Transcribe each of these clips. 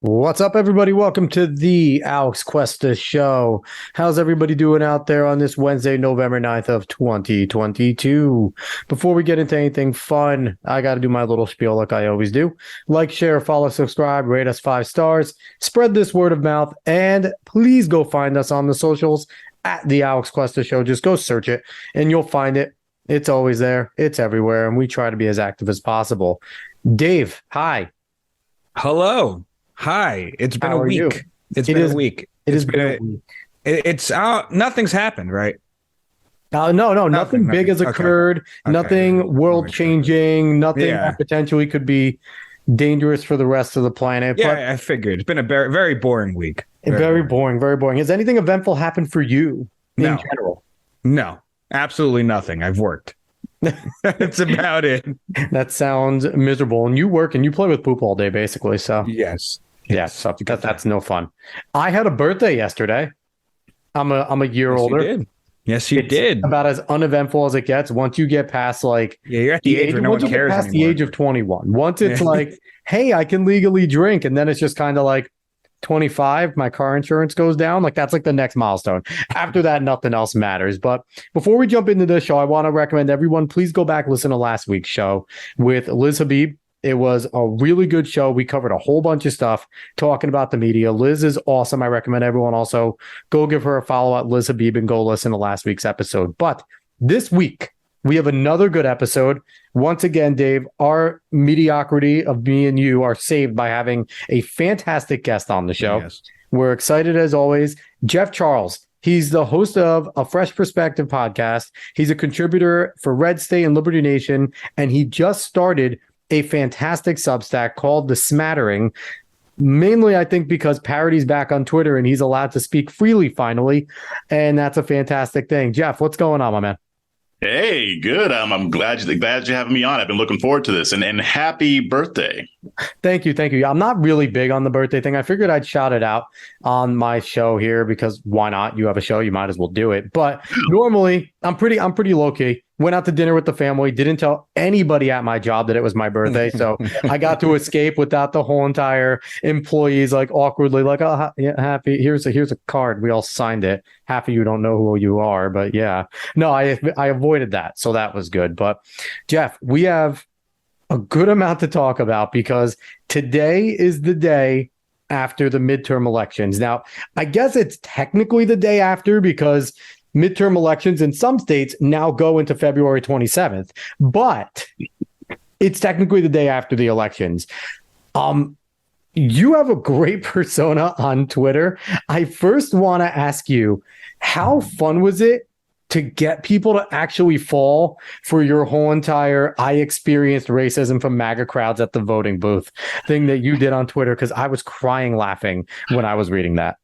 What's up, everybody? Welcome to the Alex Cuesta Show. How's everybody doing out there on this Wednesday, November 9th of 2022? Before we get into anything fun, I got to do my little spiel like I always do. Like, share, follow, subscribe, rate us 5 stars, spread this word of mouth, and please go find us on the socials at the Alex Cuesta Show. Just go search it, and you'll find it. It's always there. It's everywhere, and we try to be as active as possible. Dave, hi. Hello. Hi. It's been How a are you? week. It's been a week. It has been a week. It's nothing's happened, right? No, nothing big has occurred. Okay. Nothing world changing. Nothing that potentially could be dangerous for the rest of the planet. Yeah, but I figured. It's been a very boring week. Very boring. Has anything eventful happened for you in general? No, absolutely nothing. I've worked. That's about it. That sounds miserable. And you work and you play with poop all day, basically. So Yes. Yeah, so that's no fun. I had a birthday yesterday. I'm a year older. Yes, you did. About as uneventful as it gets. Once you get past you're at the age where no one cares anymore. The age of 21. Once it's like, hey, I can legally drink, and then it's just kind of like 25, my car insurance goes down. Like that's like the next milestone. After that, nothing else matters. But before we jump into this show, I want to recommend everyone please go back listen to last week's show with Liz Habib. It was a really good show. We covered a whole bunch of stuff talking about the media. Liz is awesome. I recommend everyone also go give her a follow at Liz Habib and go listen to last week's episode. But this week, we have another good episode. Once again, Dave, our mediocrity of me and you are saved by having a fantastic guest on the show. Yes. We're excited as always. Jeff Charles. He's the host of a Fresh Perspective podcast. He's a contributor for Red State and Liberty Nation, and he just started a fantastic Substack called The Smattering, mainly, I think, because Parody's back on Twitter and he's allowed to speak freely finally, and that's a fantastic thing. Jeff, what's going on, my man? Hey, good. I'm glad you're having me on. I've been looking forward to this, and happy birthday. Thank you. I'm not really big on the birthday thing. I figured I'd shout it out on my show here because why not? You have a show, you might as well do it. But normally, I'm pretty low key. Went out to dinner with the family. Didn't tell anybody at my job that it was my birthday, so I got to escape without the whole entire employees like awkwardly like, oh yeah, happy. Here's a card. We all signed it. Half of you don't know who you are, but yeah, no, I avoided that, so that was good. But Jeff, we have a good amount to talk about because today is the day after the midterm elections. Now, I guess it's technically the day after because midterm elections in some states now go into February 27th, but it's technically the day after the elections. You have a great persona on Twitter. I first want to ask you, how fun was it to get people to actually fall for your whole entire I experienced racism from MAGA crowds at the voting booth thing that you did on Twitter? Because I was crying laughing when I was reading that.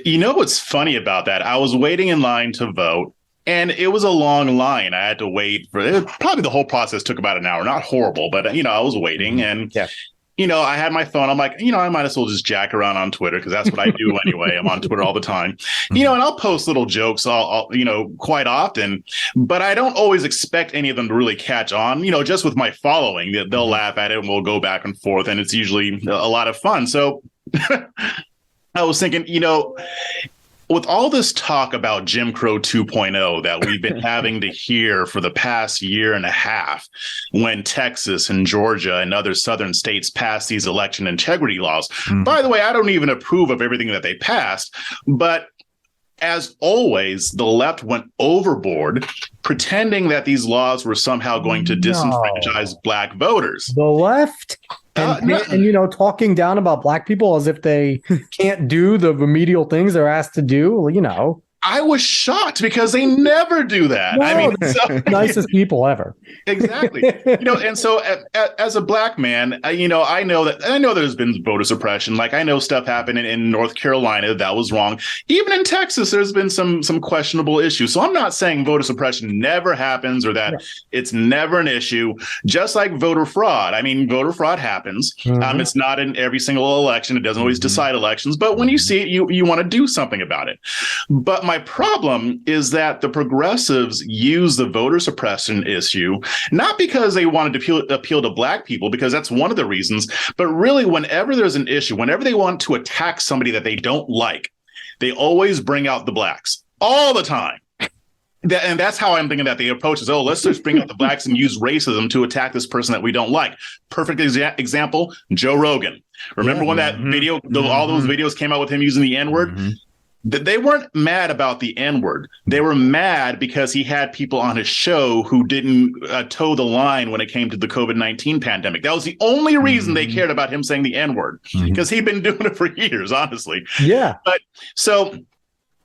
You know what's funny about that? I was waiting in line to vote, and it was a long line. I had to wait for it. Probably the whole process took about an hour. Not horrible, but I was waiting, and I had my phone. I'm like, I might as well just jack around on Twitter because that's what I do anyway. I'm on Twitter all the time, and I'll post little jokes, all quite often, but I don't always expect any of them to really catch on. Just with my following, they'll laugh at it, and we'll go back and forth, and it's usually a lot of fun. So. I was thinking, with all this talk about Jim Crow 2.0 that we've been having to hear for the past year and a half, when Texas and Georgia and other southern states passed these election integrity laws. By the way, I don't even approve of everything that they passed, but as always, the left went overboard, pretending that these laws were somehow going to disenfranchise black voters. The left? And talking down about black people as if they can't do the remedial things they're asked to do, I was shocked because they never do that. No, nicest people ever. Exactly. And so as a black man, I know there's been voter suppression. Like I know stuff happened in North Carolina that was wrong. Even in Texas, there's been some questionable issues. So I'm not saying voter suppression never happens or that it's never an issue. Just like voter fraud. Voter fraud happens. It's not in every single election. It doesn't always decide elections. But when you see it, you want to do something about it. But my my problem is that the progressives use the voter suppression issue, not because they wanted to appeal to black people, because that's one of the reasons, but really whenever there's an issue, whenever they want to attack somebody that they don't like, they always bring out the blacks all the time. And that's how I'm thinking that the approach is, let's just bring out the blacks and use racism to attack this person that we don't like. Perfect example, Joe Rogan. Remember when that video, all those videos came out with him using the N-word? They weren't mad about the N-word. They were mad because he had people on his show who didn't toe the line when it came to the COVID-19 pandemic. That was the only reason they cared about him saying the N-word, because he'd been doing it for years, honestly. Yeah. But so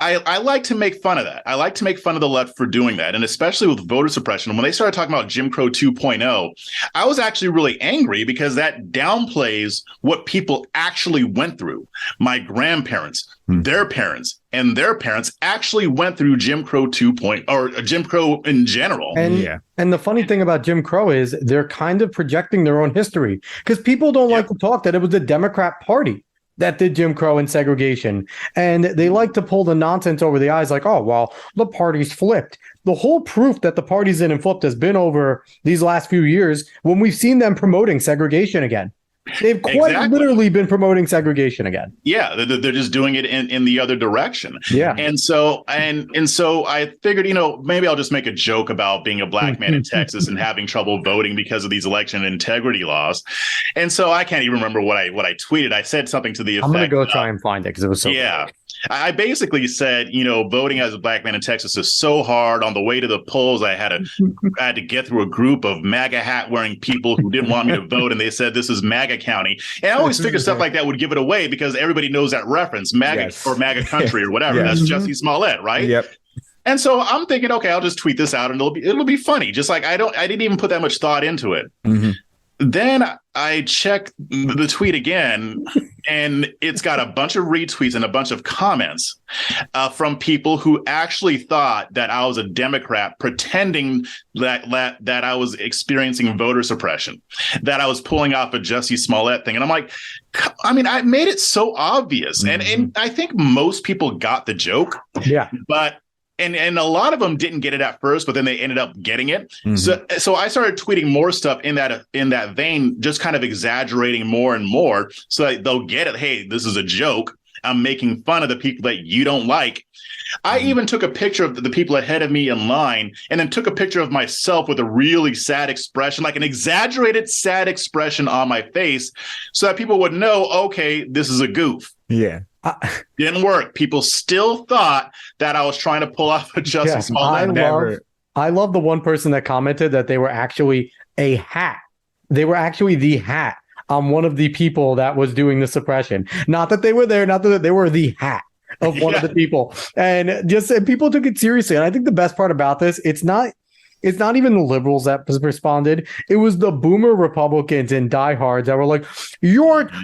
I like to make fun of that. I like to make fun of the left for doing that. And especially with voter suppression, when they started talking about Jim Crow 2.0, I was actually really angry because that downplays what people actually went through. My grandparents, their parents, and their parents actually went through Jim Crow 2.0 or Jim Crow in general. And the funny thing about Jim Crow is they're kind of projecting their own history, because people don't like to talk that it was the Democrat Party that did Jim Crow and segregation. And they like to pull the nonsense over the eyes like, oh, well, the party's flipped. The whole proof that the party's in and flipped has been over these last few years when we've seen them promoting segregation again. They've quite literally been promoting segregation again. Yeah, they're just doing it in the other direction. Yeah. And so I figured, maybe I'll just make a joke about being a black man in Texas and having trouble voting because of these election integrity laws. And so I can't even remember what I tweeted. I said something to the effect. I'm going to go try and find it because it was so funny. I basically said, voting as a black man in Texas is so hard. On the way to the polls, I had to get through a group of MAGA hat wearing people who didn't want me to vote, and they said this is MAGA County. And I always figured stuff like that would give it away because everybody knows that reference, MAGA or MAGA country or whatever. That's Jussie Smollett, right? Yep. And so I'm thinking, okay, I'll just tweet this out and it'll be funny. Just like I didn't even put that much thought into it. Then I check the tweet again, and it's got a bunch of retweets and a bunch of comments from people who actually thought that I was a Democrat pretending that I was experiencing voter suppression, that I was pulling off a Jussie Smollett thing. And I'm like, I made it so obvious. And I think most people got the joke. Yeah. But And a lot of them didn't get it at first, but then they ended up getting it. So I started tweeting more stuff in that vein, just kind of exaggerating more and more so that they'll get it. Hey, this is a joke. I'm making fun of the people that you don't like. I even took a picture of the people ahead of me in line and then took a picture of myself with a really sad expression, like an exaggerated sad expression on my face so that people would know, okay, this is a goof. Yeah. Didn't work. People still thought that I was trying to pull off a Jussie Smollett. I love the one person that commented that they were actually a hat. They were actually the hat on one of the people that was doing the suppression. Not that they were there, not that they were the hat of one of the people. And people took it seriously. And I think the best part about this, it's not even the liberals that responded. It was the boomer Republicans and diehards that were like,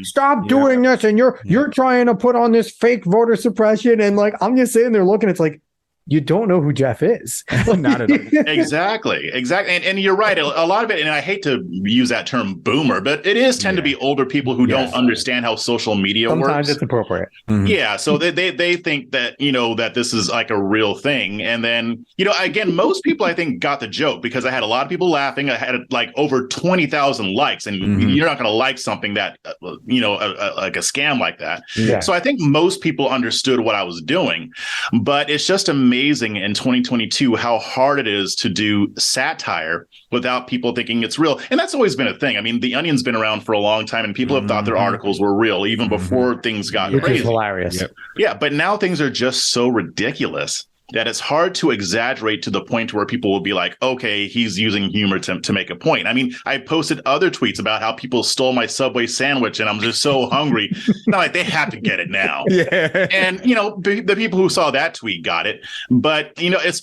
stop doing this. And you're trying to put on this fake voter suppression. And like, I'm just sitting there looking, it's like, you don't know who Jeff is. Not at all. Exactly. And you're right. A lot of it, and I hate to use that term boomer, but it is tend to be older people who don't understand how social media works. Sometimes it's appropriate. Yeah. So they think that, that this is like a real thing. And then, again, most people I think got the joke because I had a lot of people laughing. I had like over 20,000 likes, and you're not going to like something that, like a scam like that. Yeah. So I think most people understood what I was doing, but it's just amazing in 2022 how hard it is to do satire without people thinking it's real. And that's always been a thing. I mean, The Onion's been around for a long time and people have thought their articles were real even before things got crazy. Which is hilarious. Yeah, but now things are just so ridiculous that it's hard to exaggerate to the point where people will be like, okay, he's using humor to make a point. I mean, I posted other tweets about how people stole my Subway sandwich and I'm just so hungry. Not like they have to get it now. Yeah. And, the people who saw that tweet got it. But,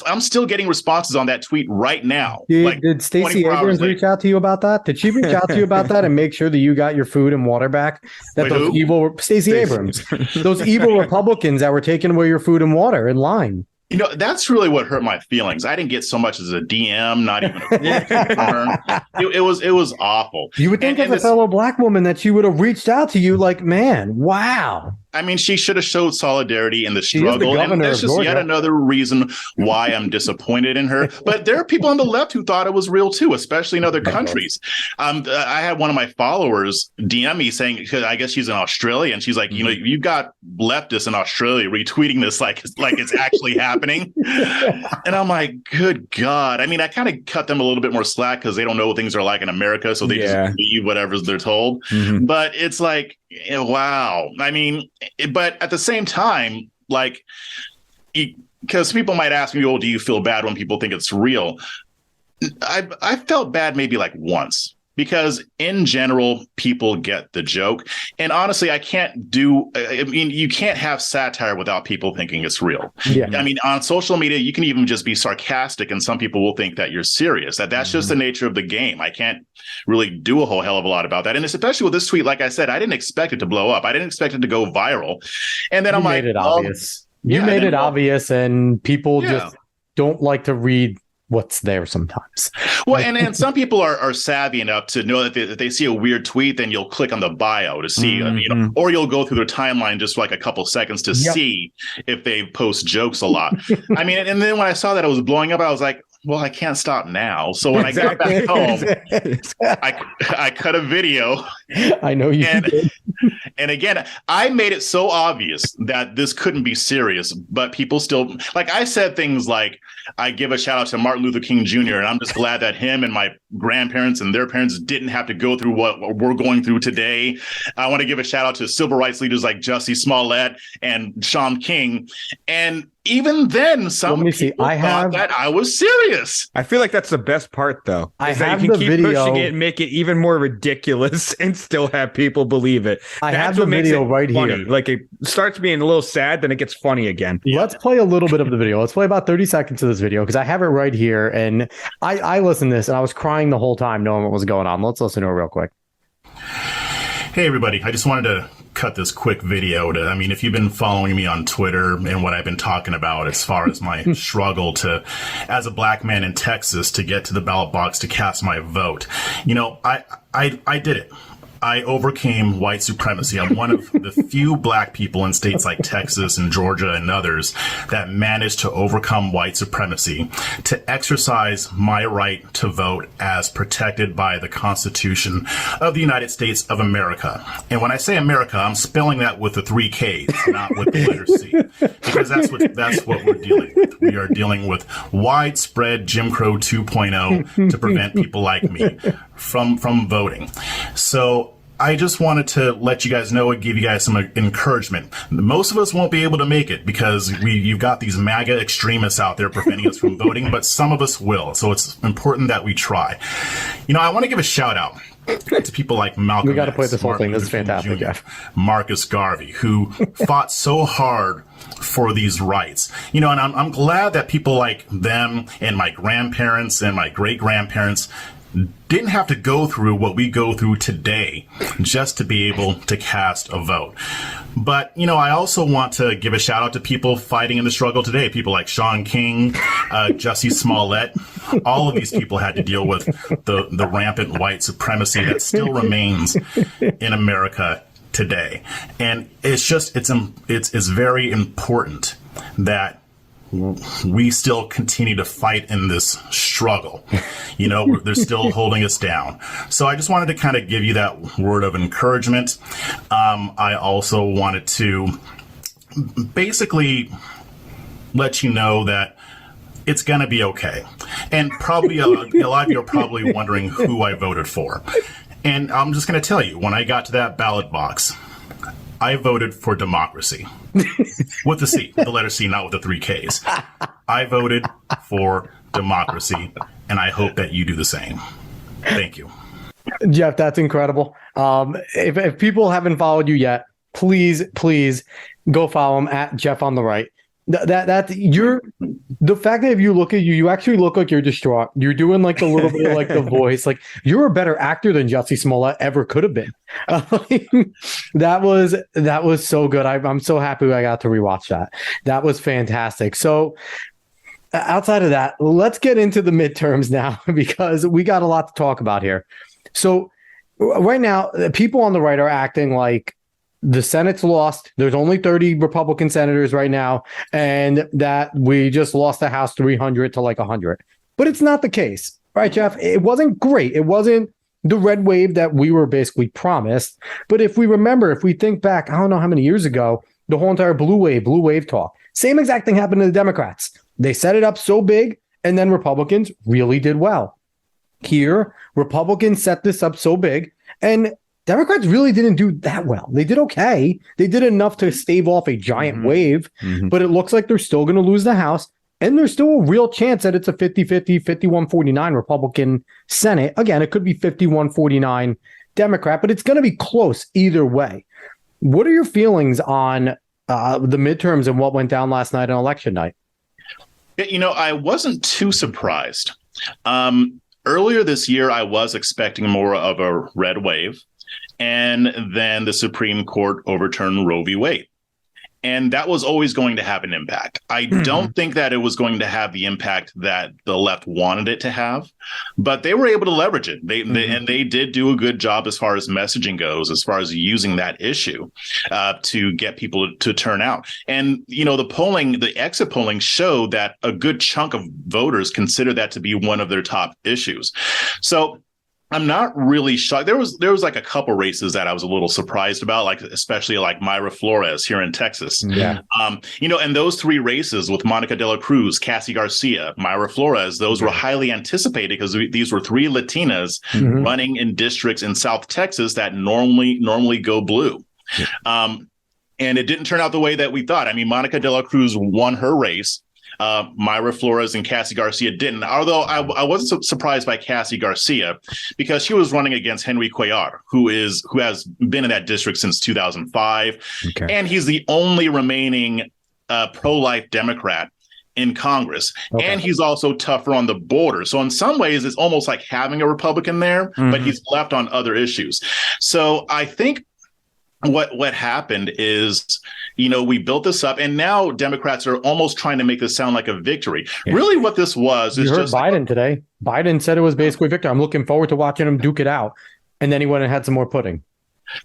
I'm still getting responses on that tweet right now. Did Stacey Abrams reach out to you about that? Did she reach out to you about that and make sure that you got your food and water back? That those evil Stacey Abrams, those evil Republicans that were taking away your food and water in line. That's really what hurt my feelings. I didn't get so much as a DM, not even a it was awful. You would think as a fellow black woman that she would have reached out to you like, man, wow. I mean, she should have showed solidarity in the She is the struggle. And governor that's of just yet Georgia. another reason why I'm disappointed in her. But there are people on the left who thought it was real too, especially in other countries. I had one of my followers DM me saying, because I guess she's in Australia, and she's like, you know, you've got leftists in Australia retweeting this like it's actually happening. And I'm like, good God. I mean, I kind of cut them a little bit more slack because they don't know what things are like in America. So they just believe whatever they're told. But it's like, wow. I mean, but at the same time, like, because people might ask me, oh, do you feel bad when people think it's real? I felt bad maybe like once, because in general, people get the joke. And honestly, I mean, you can't have satire without people thinking it's real. Yeah. I mean, on social media, you can even just be sarcastic and some people will think that you're serious. That's just the nature of the game. I can't really do a whole hell of a lot about that. And especially with this tweet, like I said, I didn't expect it to blow up. I didn't expect it to go viral. And then I'm like, obvious. You made it obvious, and people just don't like to read what's there sometimes. Well, and some people are savvy enough to know that if they see a weird tweet, then you'll click on the bio to see, you know, or you'll go through their timeline just for like a couple seconds to see if they post jokes a lot. I mean, and then when I saw that it was blowing up, I was like, well, I can't stop now. So when I got back home, I cut a video. I know you did. And again, I made it so obvious that this couldn't be serious, but people still, like, I said things like, I give a shout out to Martin Luther King Jr., and I'm just glad that him and my grandparents and their parents didn't have to go through what we're going through today. I want to give a shout out to civil rights leaders like Jussie Smollett and Shaun King. And even then, some people thought that I was serious. I feel like that's the best part, though. I have you can the keep video. pushing it and make it even more ridiculous and still have people believe it. I have the video right here. Like, it starts being a little sad, then it gets funny again. Let's play a little bit of the video. Let's play about 30 seconds of this video, because I have it right here. And I listened to this and I was crying the whole time knowing what was going on. Let's listen to it real quick. Hey, everybody. I just wanted to cut this quick video I mean, if you've been following me on Twitter and what I've been talking about as far as my struggle as a black man in Texas, to get to the ballot box to cast my vote, you know, I did it. I overcame white supremacy. I'm one of the few black people in states like Texas and Georgia and others that managed to overcome white supremacy, to exercise my right to vote as protected by the Constitution of the United States of America. And when I say America, I'm spelling that with the 3 Ks, not with the letter C, because that's what we're dealing with. We are dealing with widespread Jim Crow 2.0 to prevent people like me from voting. So I just wanted to let you guys know and give you guys some encouragement. Most of us won't be able to make it because you've got these MAGA extremists out there preventing us from voting, but some of us will. So it's important that we try. You know, I want to give a shout out to people like Malcolm We got to X, play this whole Martin thing. This is Luther King fantastic, Jr., Jeff. Marcus Garvey, who fought so hard for these rights. You know, and I'm glad that people like them and my grandparents and my great-grandparents didn't have to go through what we go through today just to be able to cast a vote. But, you know, I also want to give a shout out to people fighting in the struggle today. People like Shaun King, Jussie Smollett. All of these people had to deal with the rampant white supremacy that still remains in America today. And it's very important that we still continue to fight in this struggle. You know, they're still holding us down. So I just wanted to kind of give you that word of encouragement. I also wanted to basically let you know that it's going to be okay. And probably a lot of you are probably wondering who I voted for. And I'm just going to tell you, when I got to that ballot box, I voted for democracy. With the C, the letter C, not with the 3 Ks. I voted for democracy, and I hope that you do the same. Thank you. Jeff, that's incredible. If people haven't followed you yet, please go follow him at Jeff on the Right. The fact that if you look at you actually look like you're distraught. You're doing like the little bit of like the voice. Like, you're a better actor than Jussie Smollett ever could have been. That was so good. I'm so happy I got to rewatch that. That was fantastic. So outside of that, let's get into the midterms now, because we got a lot to talk about here. So right now, people on the right are acting like the Senate's lost. There's only 30 Republican senators right now, and that we just lost the House 300 to like 100. But it's not the case, right, Jeff? It wasn't great. It wasn't the red wave that we were basically promised. But if we remember, if we think back, I don't know how many years ago, the whole entire blue wave talk, same exact thing happened to the Democrats. They set it up so big, and then Republicans really did well. Here, Republicans set this up so big, and Democrats really didn't do that well. They did okay. They did enough to stave off a giant wave, but it looks like they're still going to lose the House. And there's still a real chance that it's a 50-50, 51-49 Republican Senate. Again, it could be 51-49 Democrat, but it's going to be close either way. What are your feelings on the midterms and what went down last night on election night? I wasn't too surprised. Earlier this year, I was expecting more of a red wave, and then the Supreme Court overturned Roe v. Wade. And that was always going to have an impact. I don't think that it was going to have the impact that the left wanted it to have, but they were able to leverage it. They did do a good job as far as messaging goes, as far as using that issue to get people to turn out. And, the exit polling showed that a good chunk of voters consider that to be one of their top issues. So I'm not really shocked. There was like a couple races that I was a little surprised about, like especially like Mayra Flores here in Texas. Yeah. And those three races with Monica de la Cruz, Cassie Garcia, Mayra Flores, those were highly anticipated because these were three Latinas running in districts in South Texas that normally go blue. And it didn't turn out the way that we thought. I mean, Monica de la Cruz won her race. Mayra Flores and Cassie Garcia didn't, although I wasn't surprised by Cassie Garcia because she was running against Henry Cuellar, who has been in that district since 2005. Okay. And he's the only remaining pro-life Democrat in Congress. Okay. And he's also tougher on the border. So in some ways, it's almost like having a Republican there, but he's left on other issues. So I think what happened is, we built this up, and now Democrats are almost trying to make this sound like a victory. Yeah. Really, what this was is just Biden today. Biden said it was basically victory. I'm looking forward to watching him duke it out, and then he went and had some more pudding.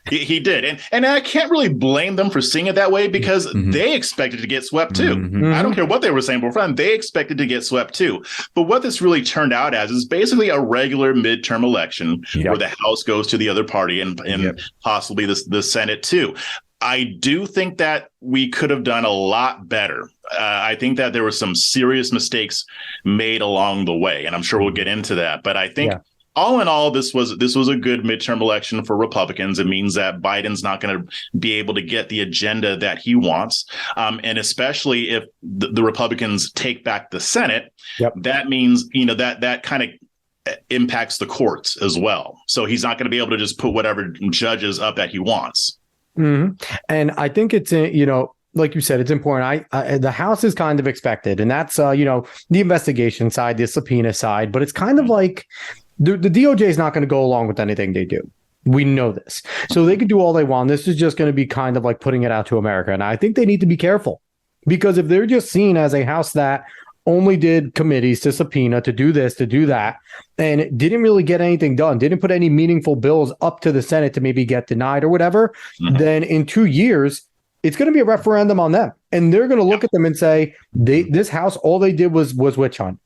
He did, and I can't really blame them for seeing it that way because they expected to get swept too. I don't care what they were saying before. They expected to get swept too. But what this really turned out as is basically a regular midterm election where the House goes to the other party and possibly the Senate too. I do think that we could have done a lot better. I think that there were some serious mistakes made along the way, and I'm sure we'll get into that. But I think all in all, this was a good midterm election for Republicans. It means that Biden's not going to be able to get the agenda that he wants. And especially if the Republicans take back the Senate, that means, that kind of impacts the courts as well. So he's not going to be able to just put whatever judges up that he wants. And I think it's, like you said, it's important. The House is kind of expected, and that's, the investigation side, the subpoena side, but it's kind of like the DOJ is not going to go along with anything they do. We know this. So they can do all they want. This is just going to be kind of like putting it out to America. And I think they need to be careful because if they're just seen as a House that only did committees to subpoena, to do this, to do that, and didn't really get anything done, didn't put any meaningful bills up to the Senate to maybe get denied or whatever, then in 2 years, it's going to be a referendum on them. And they're going to look at them and say, this House, all they did was witch hunt.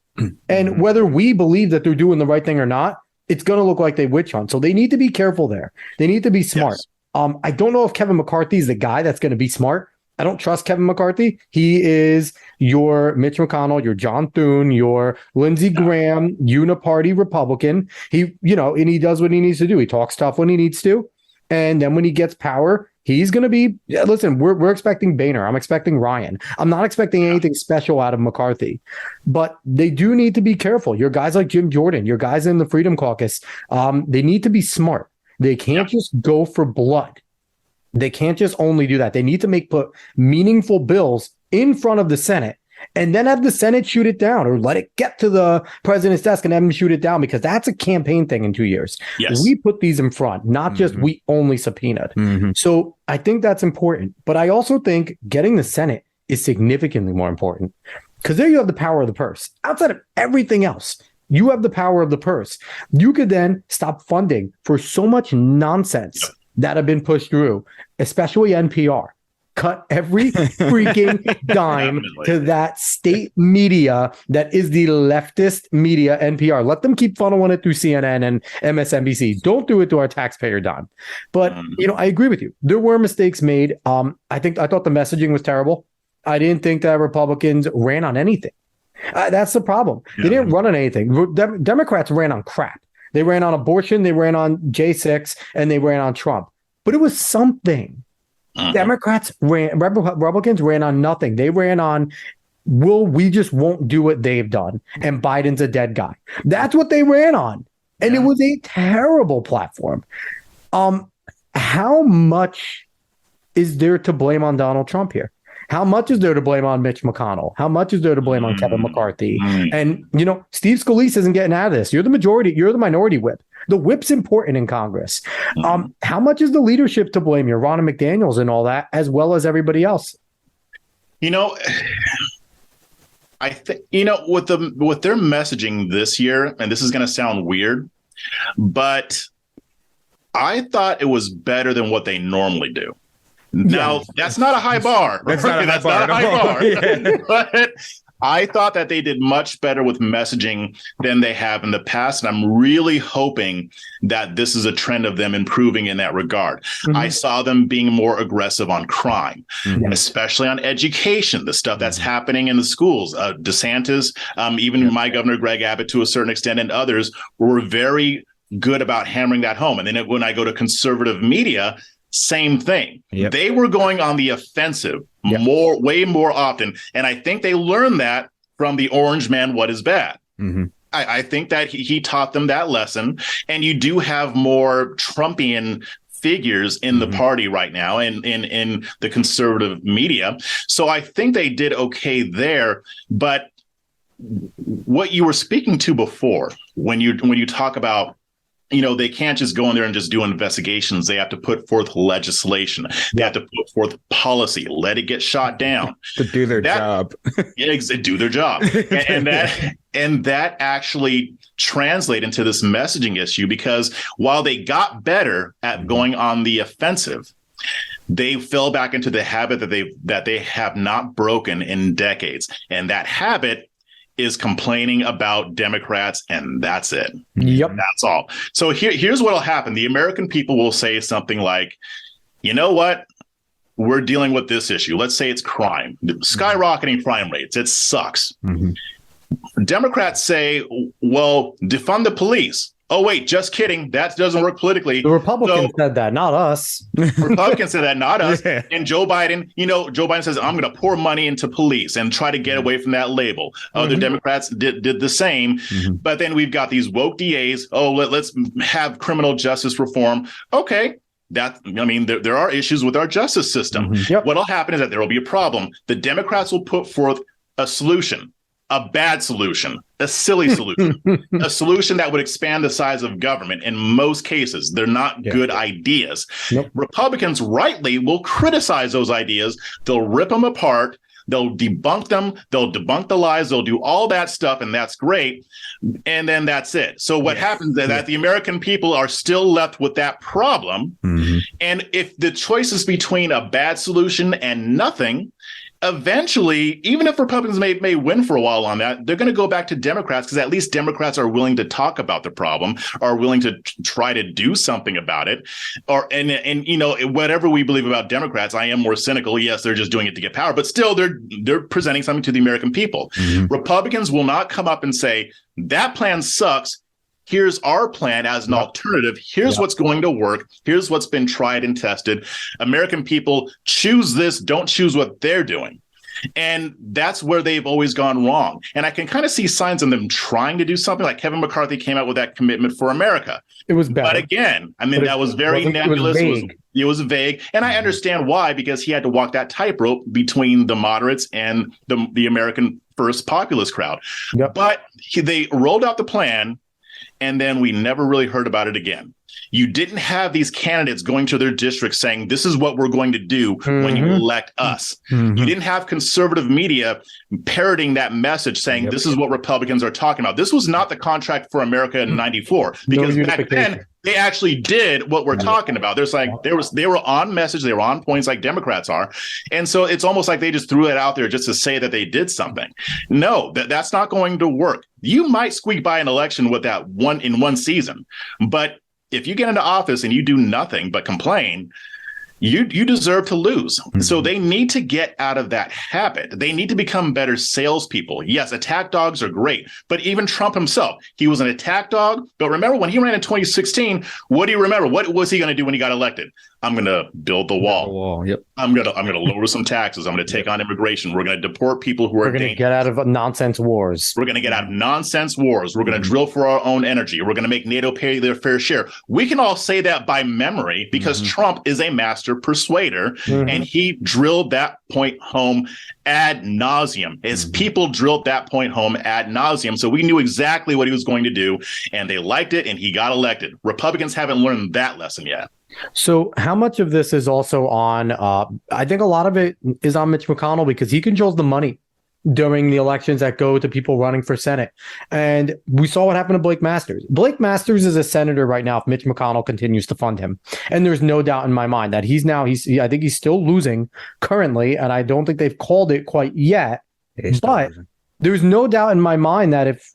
And whether we believe that they're doing the right thing or not, it's going to look like they witch hunt. So they need to be careful there. They need to be smart. Yes. I don't know if Kevin McCarthy is the guy that's going to be smart. I don't trust Kevin McCarthy. He is your Mitch McConnell, your John Thune, your Lindsey Graham, uniparty Republican. He, and he does what he needs to do. He talks tough when he needs to. And then when he gets power, he's going to be, listen, we're expecting Boehner. I'm expecting Ryan. I'm not expecting anything special out of McCarthy, but they do need to be careful. Your guys like Jim Jordan, your guys in the Freedom Caucus, they need to be smart. They can't just go for blood. They can't just only do that. They need to put meaningful bills in front of the Senate and then have the Senate shoot it down or let it get to the president's desk and have him shoot it down because that's a campaign thing in 2 years. Yes. We put these in front, not just we only subpoenaed. So I think that's important. But I also think getting the Senate is significantly more important because there you have the power of the purse. Outside of everything else, you have the power of the purse. You could then stop funding for so much nonsense that have been pushed through, especially NPR. Cut every freaking dime to that state media that is the leftist media, NPR. Let them keep funneling it through CNN and MSNBC. Don't do it to our taxpayer dime. But, I agree with you. There were mistakes made. I thought the messaging was terrible. I didn't think that Republicans ran on anything. That's the problem. They didn't run on anything. Democrats ran on crap. They ran on abortion, they ran on J6, and they ran on Trump. But it was something. Republicans ran on nothing. They ran on, we just won't do what they've done. And Biden's a dead guy. That's what they ran on. And it was a terrible platform. How much is there to blame on Donald Trump here? How much is there to blame on Mitch McConnell? How much is there to blame on Kevin McCarthy? And, Steve Scalise isn't getting out of this. You're the majority. You're the minority whip. The whip's important in Congress. How much is the leadership to blame here? Ronna McDaniels and all that, as well as everybody else. I think, with their messaging this year, and this is going to sound weird, but I thought it was better than what they normally do. Now, that's not a high bar. That's not a high bar. Yeah. But I thought that they did much better with messaging than they have in the past. And I'm really hoping that this is a trend of them improving in that regard. I saw them being more aggressive on crime, especially on education, the stuff that's happening in the schools. DeSantis, even my governor, Greg Abbott, to a certain extent, and others were very good about hammering that home. And then when I go to conservative media, same thing. They were going on the offensive way more often. And I think they learned that from the Orange Man, What is Bad? I think that he taught them that lesson. And you do have more Trumpian figures in the party right now and in the conservative media. So I think they did okay there. But what you were speaking to before, when you talk about, they can't just go in there and just do investigations. They have to put forth legislation. They have to put forth policy, let it get shot down. To do their job. Do their job. And that actually translate into this messaging issue, because while they got better at going on the offensive, they fell back into the habit that they have not broken in decades. And that habit is complaining about Democrats, and that's it. That's all. So here's what'll happen. The American people will say something like, you know what? We're dealing with this issue. Let's say it's crime, skyrocketing crime rates. It sucks. Democrats say, well, defund the police. Oh, wait, just kidding. That doesn't work politically. The Republicans said that, not us. Republicans said that, not us. And Joe Biden, Joe Biden says, I'm going to pour money into police and try to get away from that label. Other Democrats did the same. But then we've got these woke DAs. Oh, let's have criminal justice reform. Okay. There are issues with our justice system. What'll happen is that there will be a problem. The Democrats will put forth a solution. A bad solution, a silly solution, a solution that would expand the size of government. In most cases, they're not good ideas. Republicans rightly will criticize those ideas. They'll rip them apart. They'll debunk them. They'll debunk the lies. They'll do all that stuff. And that's great. And then that's it. So what happens is that the American people are still left with that problem. And if the choice is between a bad solution and nothing, eventually, even if Republicans may win for a while on that, they're going to go back to Democrats, because at least Democrats are willing to talk about the problem, are willing to try to do something about it. And whatever we believe about Democrats, I am more cynical. Yes, they're just doing it to get power, but still they're presenting something to the American people. Republicans will not come up and say, that plan sucks. Here's our plan as an alternative. Here's what's going to work. Here's what's been tried and tested. American people choose this, don't choose what they're doing. And that's where they've always gone wrong. And I can kind of see signs of them trying to do something, like Kevin McCarthy came out with that commitment for America. It was bad. But again, that was very nebulous. It was vague. And I understand why, because he had to walk that tightrope between the moderates and the American First populist crowd. But they rolled out the plan, and then we never really heard about it again. You didn't have these candidates going to their districts saying, this is what we're going to do when you elect us. You didn't have conservative media parroting that message saying, this is what Republicans are talking about. This was not the Contract for America in 94, because back then they actually did what we're talking about. There's like, they were on message, they were on points like Democrats are. And so it's almost like they just threw it out there just to say that they did something. No, that's not going to work. You might squeak by an election with that one season, but if you get into office and you do nothing but complain, you deserve to lose. So they need to get out of that habit. They need to become better salespeople. Yes, attack dogs are great, but even Trump himself, he was an attack dog. But remember when he ran in 2016, what do you remember? What was he going to do when he got elected? I'm going to build the wall. Yep. I'm going to lower some taxes. I'm going to take on immigration. We're going to deport people who are dangerous. We're going to get out of nonsense wars. We're going to get out of nonsense wars. We're going to drill for our own energy. We're going to make NATO pay their fair share. We can all say that by memory because Trump is a master persuader, and he drilled that point home ad nauseum. His people drilled that point home ad nauseum. So we knew exactly what he was going to do, and they liked it, and he got elected. Republicans haven't learned that lesson yet. So how much of this is also on, I think a lot of it is on Mitch McConnell because he controls the money during the elections that go to people running for Senate. And we saw what happened to Blake Masters. Blake Masters is a senator right now if Mitch McConnell continues to fund him. And there's no doubt in my mind that I think he's still losing currently, and I don't think they've called it quite yet. But there's no doubt in my mind that if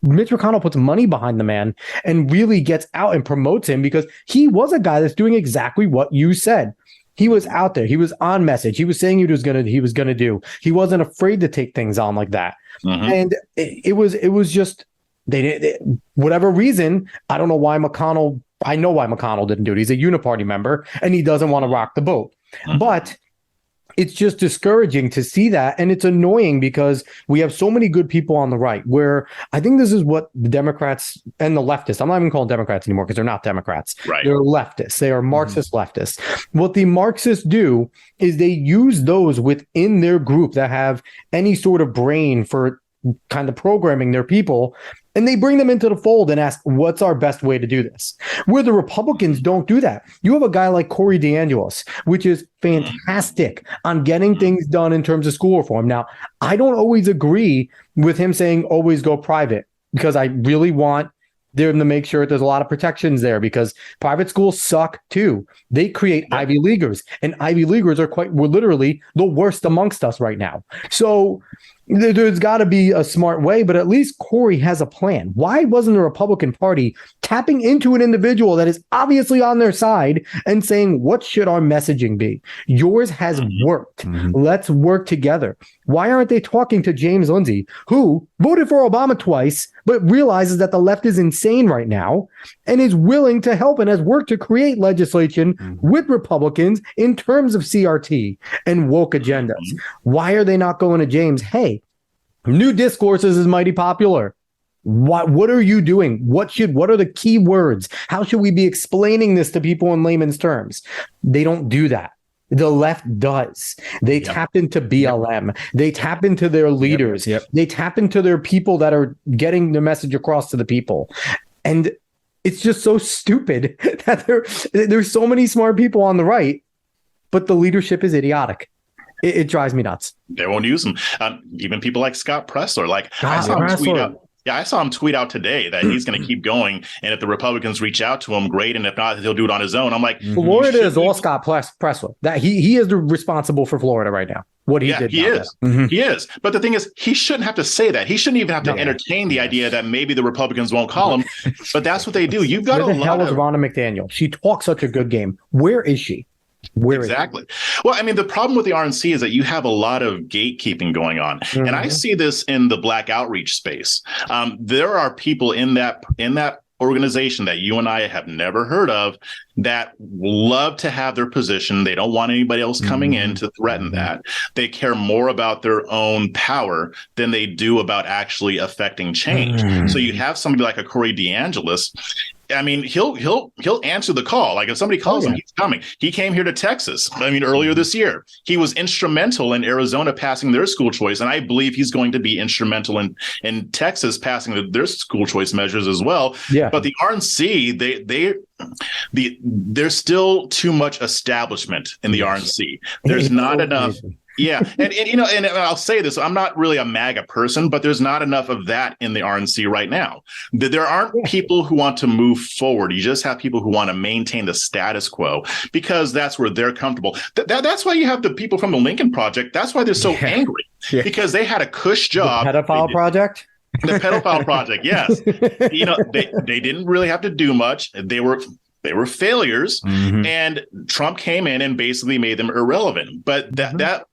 Mitch McConnell puts money behind the man and really gets out and promotes him, because he was a guy that's doing exactly what you said. He was out there. He was on message. He was saying he was going to do. He wasn't afraid to take things on like that. And it was just, whatever reason, I don't know why McConnell, I know why McConnell didn't do it. He's a uniparty member and he doesn't want to rock the boat. But it's just discouraging to see that. And it's annoying because we have so many good people on the right where I think this is what the Democrats and the leftists, I'm not even calling Democrats anymore because they're not Democrats. Right. They're leftists. They are Marxist leftists. What the Marxists do is they use those within their group that have any sort of brain for kind of programming their people, and they bring them into the fold and ask, what's our best way to do this? Where the Republicans don't do that. You have a guy like Corey DeAngelis, which is fantastic on getting things done in terms of school reform. Now, I don't always agree with him saying always go private, because I really want them to make sure there's a lot of protections there, because private schools suck too. They create Ivy Leaguers, and Ivy Leaguers were literally the worst amongst us right now. So there's got to be a smart way, but at least Corey has a plan. Why wasn't the Republican Party tapping into an individual that is obviously on their side and saying, what should our messaging be? Yours has worked. Let's work together. Why aren't they talking to James Lindsay, who voted for Obama twice, but realizes that the left is insane right now and is willing to help and has worked to create legislation with Republicans in terms of CRT and woke agendas? Why are they not going to James? Hey, new discourses is mighty popular. What are you doing? What are the key words? How should we be explaining this to people in layman's terms? They don't do that. The left does. They tap into BLM. They tap into their leaders. They tap into their people that are getting the message across to the people. And it's just so stupid that there's so many smart people on the right, but the leadership is idiotic. It drives me nuts. They won't use them. Even people like Scott Presler. I saw him tweet out today that he's going to keep going, and if the Republicans reach out to him, great, and if not, he'll do it on his own. I'm like, Florida is all Scott Presler. That he is responsible for Florida right now. What he did. He is. He is. But the thing is, he shouldn't have to say that. He shouldn't even have to entertain the idea that maybe the Republicans won't call him. But that's what they do. You've got Where the hell is Ronna McDaniel? She talks such a good game. Where is she? Exactly. Well, I mean, the problem with the RNC is that you have a lot of gatekeeping going on. And I see this in the Black outreach space. There are people in that organization that you and I have never heard of that love to have their position. They don't want anybody else coming in to threaten that. They care more about their own power than they do about actually affecting change. So you have somebody like a Corey DeAngelis. I mean, he'll answer the call. Like if somebody calls him, he's coming. He came here to Texas. I mean, earlier this year, he was instrumental in Arizona passing their school choice, and I believe he's going to be instrumental in Texas passing their school choice measures as well. Yeah. But the RNC, there's still too much establishment in the RNC. There's not enough. Yeah. And I'll say this, I'm not really a MAGA person, but there's not enough of that in the RNC right now. There aren't people who want to move forward. You just have people who want to maintain the status quo because that's where they're comfortable. That's why you have the people from the Lincoln Project. That's why they're so angry because they had a cush job. The pedophile project? The pedophile project. Yes. They didn't really have to do much. They were failures, and Trump came in and basically made them irrelevant. But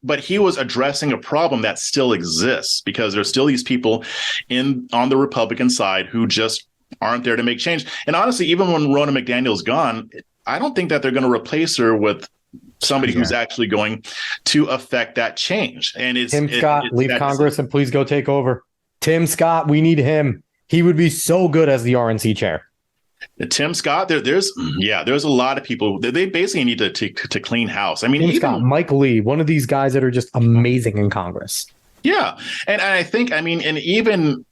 but he was addressing a problem that still exists because there's still these people on the Republican side who just aren't there to make change. And honestly, even when Ronna McDaniel's gone, I don't think that they're going to replace her with somebody who's actually going to affect that change. And it's Tim Scott, leave Congress and please go take over. Tim Scott, we need him. He would be so good as the RNC chair. Tim Scott, there's a lot of people. They basically need to clean house. I mean, Tim Scott, Mike Lee, one of these guys that are just amazing in Congress. Yeah, and I think, I mean, and even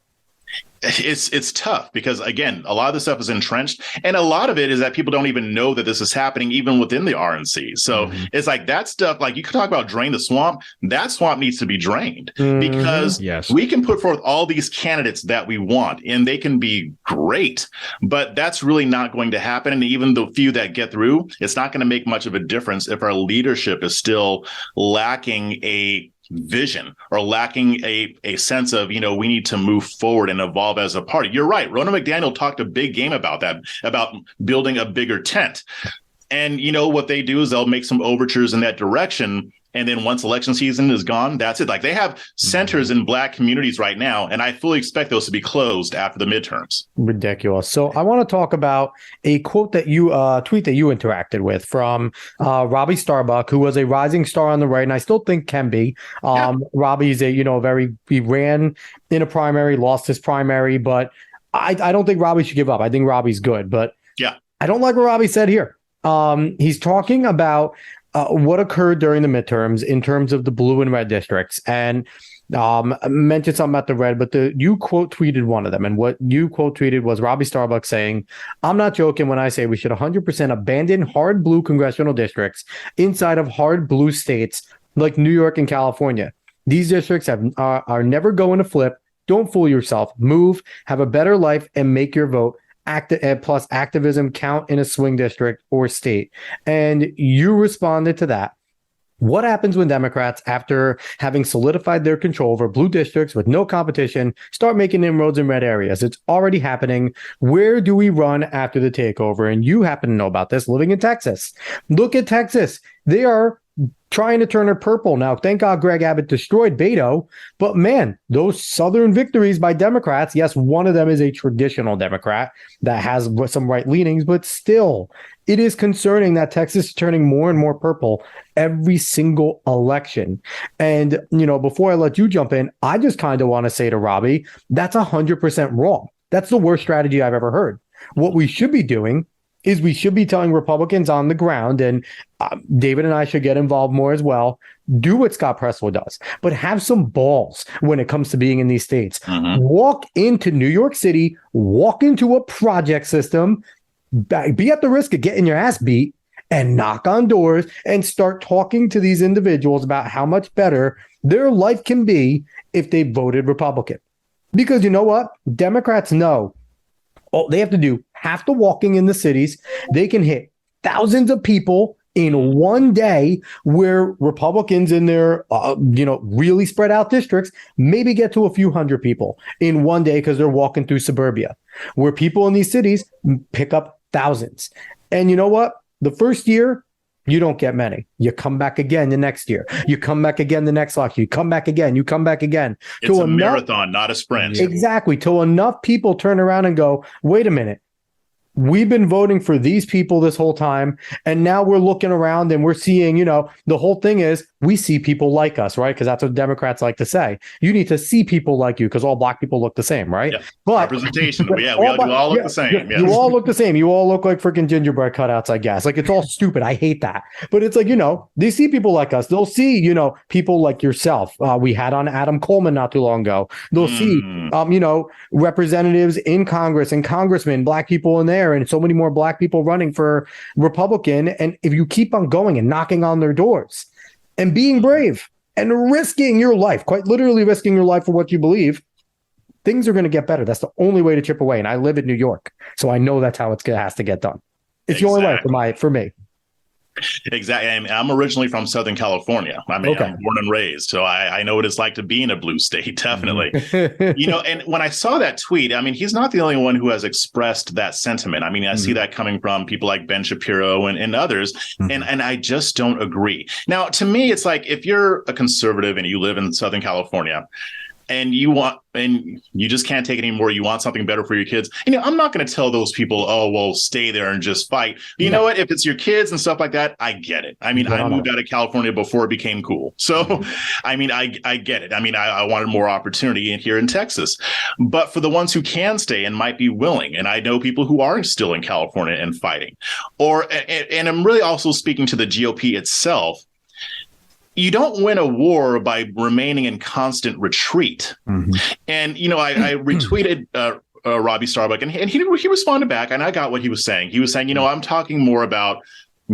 it's tough because, again, a lot of this stuff is entrenched, and a lot of it is that people don't even know that this is happening even within the RNC. So it's like that stuff, like you could talk about drain the swamp. That swamp needs to be drained because we can put forth all these candidates that we want, and they can be great, but that's really not going to happen. And even the few that get through, it's not going to make much of a difference if our leadership is still lacking a vision or lacking a sense of, we need to move forward and evolve as a party. You're right. Ronna McDaniel talked a big game about that, about building a bigger tent. And what they do is they'll make some overtures in that direction. And then once election season is gone, that's it. Like they have centers in Black communities right now, and I fully expect those to be closed after the midterms. Ridiculous. So I want to talk about a quote that you tweet that you interacted with from Robbie Starbuck, who was a rising star on the right, and I still think can be. Robbie's he ran in a primary, lost his primary, but I don't think Robbie should give up. I think Robbie's good, but I don't like what Robbie said here. He's talking about what occurred during the midterms in terms of the blue and red districts, and mentioned something about the red, but you quote tweeted one of them, and what you quote tweeted was Robbie Starbuck saying, "I'm not joking when I say we should 100% abandon hard blue congressional districts inside of hard blue states like New York and California. These districts are never going to flip. Don't fool yourself. Move, have a better life, and make your vote. Plus activism count in a swing district or state." And you responded to that. What happens when Democrats, after having solidified their control over blue districts with no competition, start making inroads in red areas? It's already happening. Where do we run after the takeover? And you happen to know about this living in Texas. Look at Texas. They are trying to turn it purple. Now, thank God Greg Abbott destroyed Beto, but man, those Southern victories by Democrats, yes, one of them is a traditional Democrat that has some right leanings, but still, it is concerning that Texas is turning more and more purple every single election. And, before I let you jump in, I just kind of want to say to Robbie, that's 100% wrong. That's the worst strategy I've ever heard. What we should be doing is we should be telling Republicans on the ground, and David and I should get involved more as well, do what Scott Preslow does, but have some balls when it comes to being in these states. Walk into New York City, walk into a project system, be at the risk of getting your ass beat, and knock on doors and start talking to these individuals about how much better their life can be if they voted Republican. Because you know what? Democrats know all they have to do half the walking in the cities. They can hit thousands of people in one day, where Republicans in their, really spread out districts maybe get to a few hundred people in one day because they're walking through suburbia, where people in these cities pick up thousands. And you know what? The first year, you don't get many. You come back again the next year. You come back again the next election. You come back again. You come back again. It's a marathon, not a sprint. Exactly. Till enough people turn around and go, wait a minute. We've been voting for these people this whole time, and now we're looking around and we're seeing, the whole thing is we see people like us, right? Because that's what Democrats like to say. You need to see people like you because all black people look the same, right? Yeah. But representation. We all look the same. You all look the same. You all look like freaking gingerbread cutouts, I guess. Like, it's all stupid. I hate that. But it's like, they see people like us. They'll see, people like yourself. We had on Adam Coleman not too long ago. They'll see, representatives in Congress and congressmen, black people in there, and so many more black people running for Republican. And if you keep on going and knocking on their doors and being brave and risking your life, quite literally risking your life for what you believe, things are going to get better. That's the only way to chip away. And I live in New York, so I know that's how it has to get done. It's the only way for me. Exactly. And I'm originally from Southern California. I mean, I'm born and raised, so I know what it's like to be in a blue state, definitely. And when I saw that tweet, I mean, he's not the only one who has expressed that sentiment. I mean, I see that coming from people like Ben Shapiro and others, and I just don't agree. Now, to me, it's like, if you're a conservative and you live in Southern California, and you just can't take it anymore, you want something better for your kids. I'm not going to tell those people, oh, well, stay there and just fight. You know what? If it's your kids and stuff like that, I get it. I mean, I moved out of California before it became cool. So, I mean, I get it. I mean, I wanted more opportunity here in Texas. But for the ones who can stay and might be willing, and I know people who are still in California and fighting, and I'm really also speaking to the GOP itself. You don't win a war by remaining in constant retreat. And, I retweeted Robbie Starbuck, and he responded back, and I got what he was saying. He was saying, I'm talking more about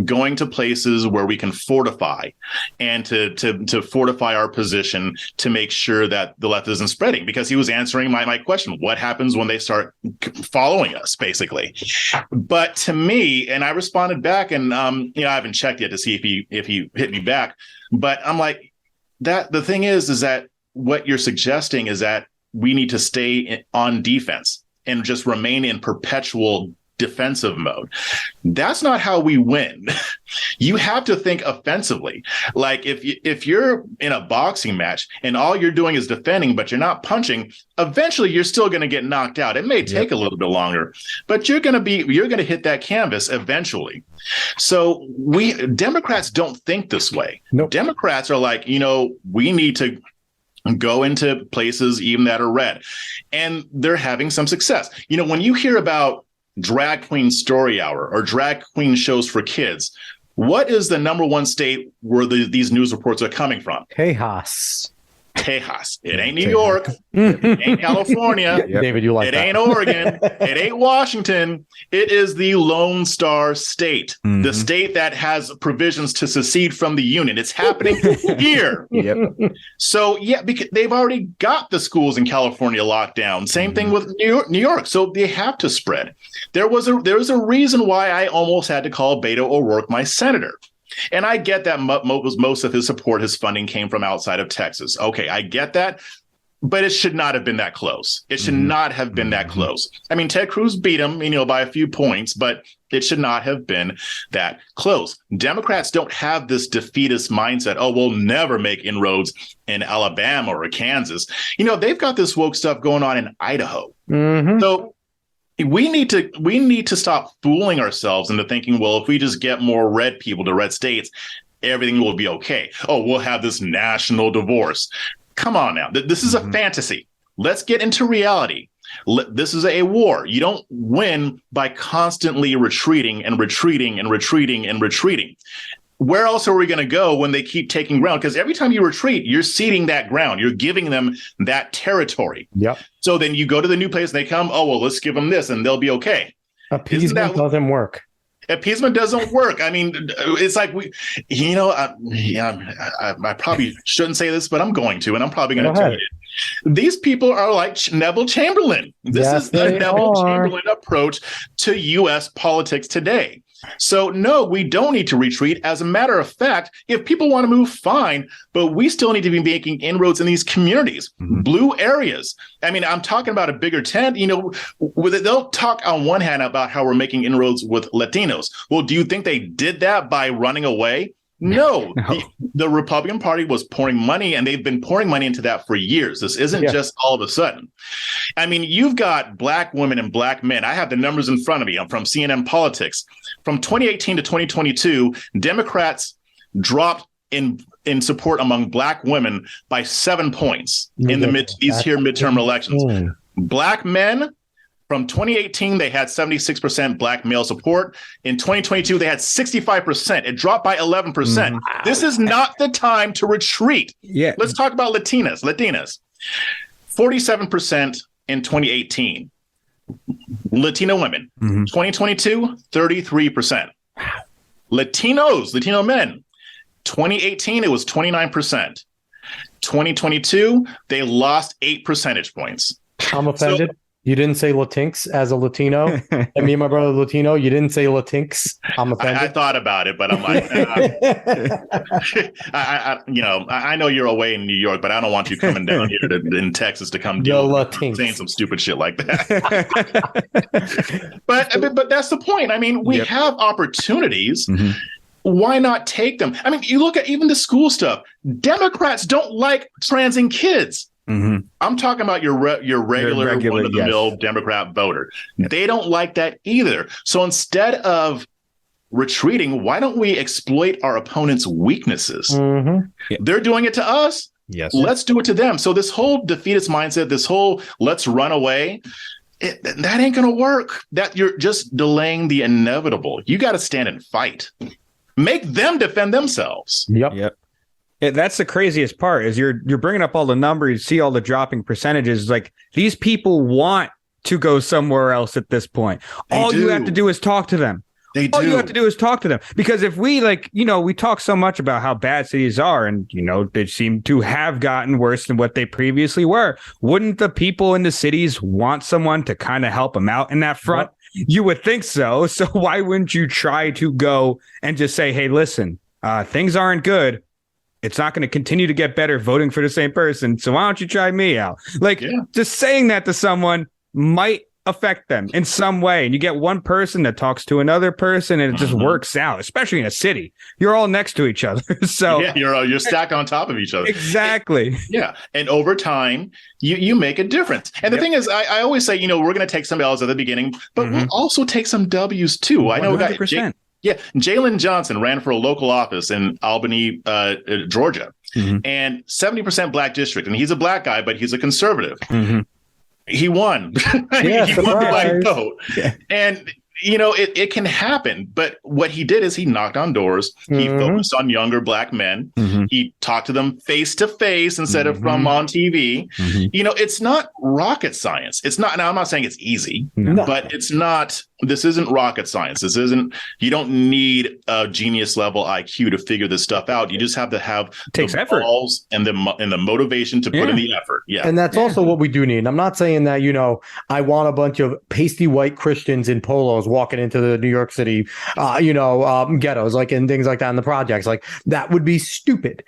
going to places where we can fortify and to fortify our position to make sure that the left isn't spreading, because he was answering my question. What happens when they start following us, basically? But to me, and I responded back, and I haven't checked yet to see if he hit me back. But I'm like, that the thing is that what you're suggesting is that we need to stay on defense and just remain in perpetual defensive mode. That's not how we win. You have to think offensively. Like, if you're in a boxing match and all you're doing is defending, but you're not punching, eventually you're still going to get knocked out. It may take a little bit longer, but you're going to hit that canvas eventually. So Democrats don't think this way. Nope. Democrats are like, we need to go into places even that are red, and they're having some success. When you hear about drag queen story hour or drag queen shows for kids, what is the number one state where these news reports are coming from? Tejas. It ain't New York. It ain't California. David, you like it that. Ain't Oregon. It ain't Washington. It is the Lone Star State, the state that has provisions to secede from the Union. It's happening here. So, because they've already got the schools in California locked down. Same thing with New York. So they have to spread. There was a reason why I almost had to call Beto O'Rourke my senator. And I get that most of his support, his funding came from outside of Texas. Okay, I get that. But it should not have been that close. It should not have been that close. I mean, Ted Cruz beat him, by a few points, but it should not have been that close. Democrats don't have this defeatist mindset. Oh, we'll never make inroads in Alabama or Kansas. They've got this woke stuff going on in Idaho. So we need to stop fooling ourselves into thinking, well, if we just get more red people to red states, everything will be okay. Oh, we'll have this national divorce. Come on now. This is a fantasy. Let's get into reality. This is a war. You don't win by constantly retreating and retreating and retreating and retreating. Where else are we going to go when they keep taking ground? Because every time you retreat, you're ceding that ground. You're giving them that territory. Yep. So then you go to the new place and they come, oh, well, let's give them this and they'll be okay. Appeasement doesn't work. Appeasement doesn't work. I mean, it's like I probably shouldn't say this, but I'm going to, and I'm probably going to tell you. These people are like Neville Chamberlain. This is the Neville Chamberlain approach to U.S. politics today. So, no, we don't need to retreat. As a matter of fact, if people want to move, fine, but we still need to be making inroads in these communities, blue areas. I mean, I'm talking about a bigger tent. They'll talk on one hand about how we're making inroads with Latinos. Well, do you think they did that by running away? No. The Republican Party was pouring money, and they've been pouring money into that for years. This isn't just all of a sudden. I mean, you've got black women and black men. I have the numbers in front of me. I'm from CNN Politics. From 2018 to 2022, Democrats dropped in support among Black women by 7 points in these midterm elections. Black men, from 2018, they had 76% Black male support. In 2022, they had 65%. It dropped by 11%. This is not the time to retreat. Yeah. Let's talk about Latinas. 47% in 2018. Latino women. 2022, 33%. Latino men. 2018, it was 29%. 2022, they lost 8 percentage points. I'm offended. You didn't say Latinx as a Latino. And me and my brother Latino, you didn't say Latinx. I'm offended. I thought about it, but I'm like, I know you're away in New York, but I don't want you coming down here in Texas to come deal with saying some stupid shit like that. but that's the point. I mean, we have opportunities. Why not take them? I mean, you look at even the school stuff. Democrats don't like transing kids. I'm talking about your regular run-of-the-mill Democrat voter. They don't like that either. So instead of retreating, why don't we exploit our opponent's weaknesses? They're doing it to us. Yes. Let's do it to them. So this whole defeatist mindset, this whole let's run away, that ain't going to work. That you're just delaying the inevitable. You got to stand and fight. Make them defend themselves. Yep. That's the craziest part is you're bringing up all the numbers, you see all the dropping percentages. Like these people want to go somewhere else at this point. You have to do is talk to them. All you have to do is talk to them. Because if we we talk so much about how bad cities are and, they seem to have gotten worse than what they previously were. Wouldn't the people in the cities want someone to kind of help them out in that front? You would think so. So why wouldn't you try to go and just say, hey, listen, things aren't good. It's not going to continue to get better voting for the same person. So why don't you try me out? Just saying that to someone might affect them in some way. And you get one person that talks to another person and it just works out, especially in a city. You're all next to each other. So you're stacked on top of each other. Exactly. And over time, you make a difference. And the thing is, I always say, we're going to take some L's at the beginning, but we'll also take some W's too. I know 100%. Jalen Johnson ran for a local office in Albany, Georgia, and 70% Black district. And he's a Black guy, but he's a conservative. He won. He won the Black vote. And, it can happen. But what he did is he knocked on doors. He focused on younger Black men. He talked to them face to face instead of from on TV. It's not rocket science. It's not. Now, I'm not saying it's easy, but it's not. This isn't rocket science. This isn't. You don't need a genius level IQ to figure this stuff out. You just have to have the balls and the motivation to put in the effort. Yeah, and that's also what we do need. And I'm not saying that I want a bunch of pasty white Christians in polos walking into the New York City, ghettos, and things like that in the projects. That would be stupid.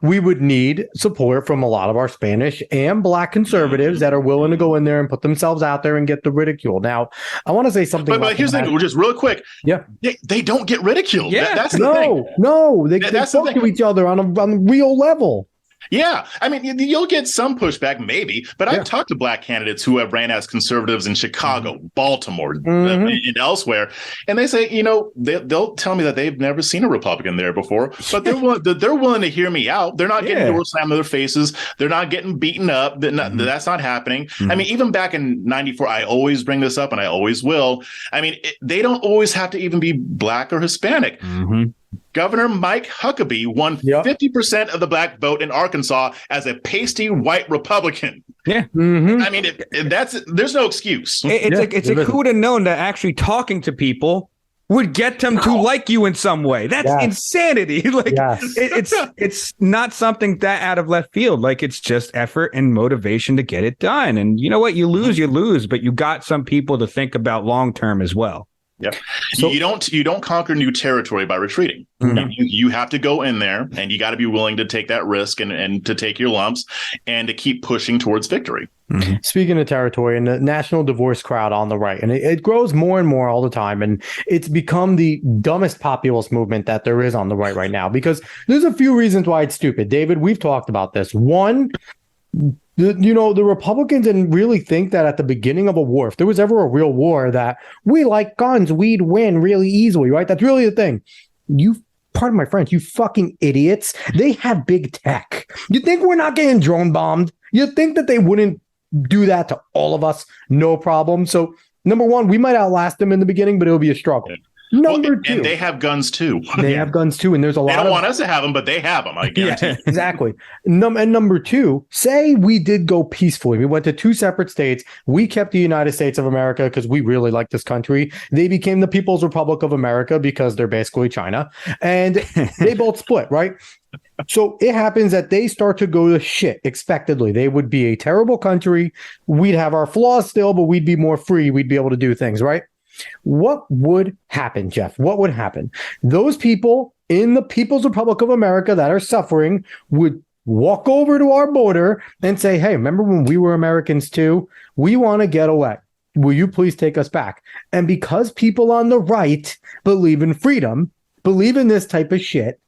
We would need support from a lot of our Spanish and Black conservatives that are willing to go in there and put themselves out there and get the ridicule. Now, I want to say something. But here's the thing, just real quick. Yeah, they don't get ridiculed. That's the thing. No, they talk to each other on a real level. Yeah. I mean, you'll get some pushback, maybe, but I've talked to Black candidates who have ran as conservatives in Chicago, Baltimore, and elsewhere. And they say, they'll tell me that they've never seen a Republican there before, but they're willing to hear me out. They're not getting doors slammed in their faces. They're not getting beaten up. That's not happening. I mean, even back in 94, I always bring this up and I always will. I mean, they don't always have to even be Black or Hispanic. Governor Mike Huckabee won 50% of the Black vote in Arkansas as a pasty white Republican. Yeah. I mean, there's no excuse. Who would have known that actually talking to people would get them to like you in some way. That's insanity. It's not something that out of left field. It's just effort and motivation to get it done. And you know what? You lose, but you got some people to think about long term as well. Yep. So you don't conquer new territory by retreating. You have to go in there and you got to be willing to take that risk and to take your lumps and to keep pushing towards victory. Speaking of territory and the national divorce crowd on the right, and it grows more and more all the time. And it's become the dumbest populist movement that there is on the right now, because there's a few reasons why it's stupid. David, we've talked about this. One, the Republicans didn't really think that at the beginning of a war, if there was ever a real war, that we like guns, we'd win really easily, right? That's really the thing. You pardon my French, you fucking idiots. They have big tech. You think we're not getting drone bombed? You think that they wouldn't do that to all of us? No problem. So, number one, we might outlast them in the beginning, but it'll be a struggle. Number two, and they have guns too. They have guns too, and there's a lot. They don't want us to have them, but they have them. I guarantee. Exactly. And number two, say we did go peacefully. We went to 2 separate states. We kept the United States of America because we really like this country. They became the People's Republic of America because they're basically China, and they both split, right? So it happens that they start to go to shit expectedly. They would be a terrible country. We'd have our flaws still, but we'd be more free. We'd be able to do things, right? What would happen, Jeff? What would happen? Those people in the People's Republic of America that are suffering would walk over to our border and say, hey, remember when we were Americans too? We want to get away. Will you please take us back? And because people on the right believe in freedom, believe in this type of shit,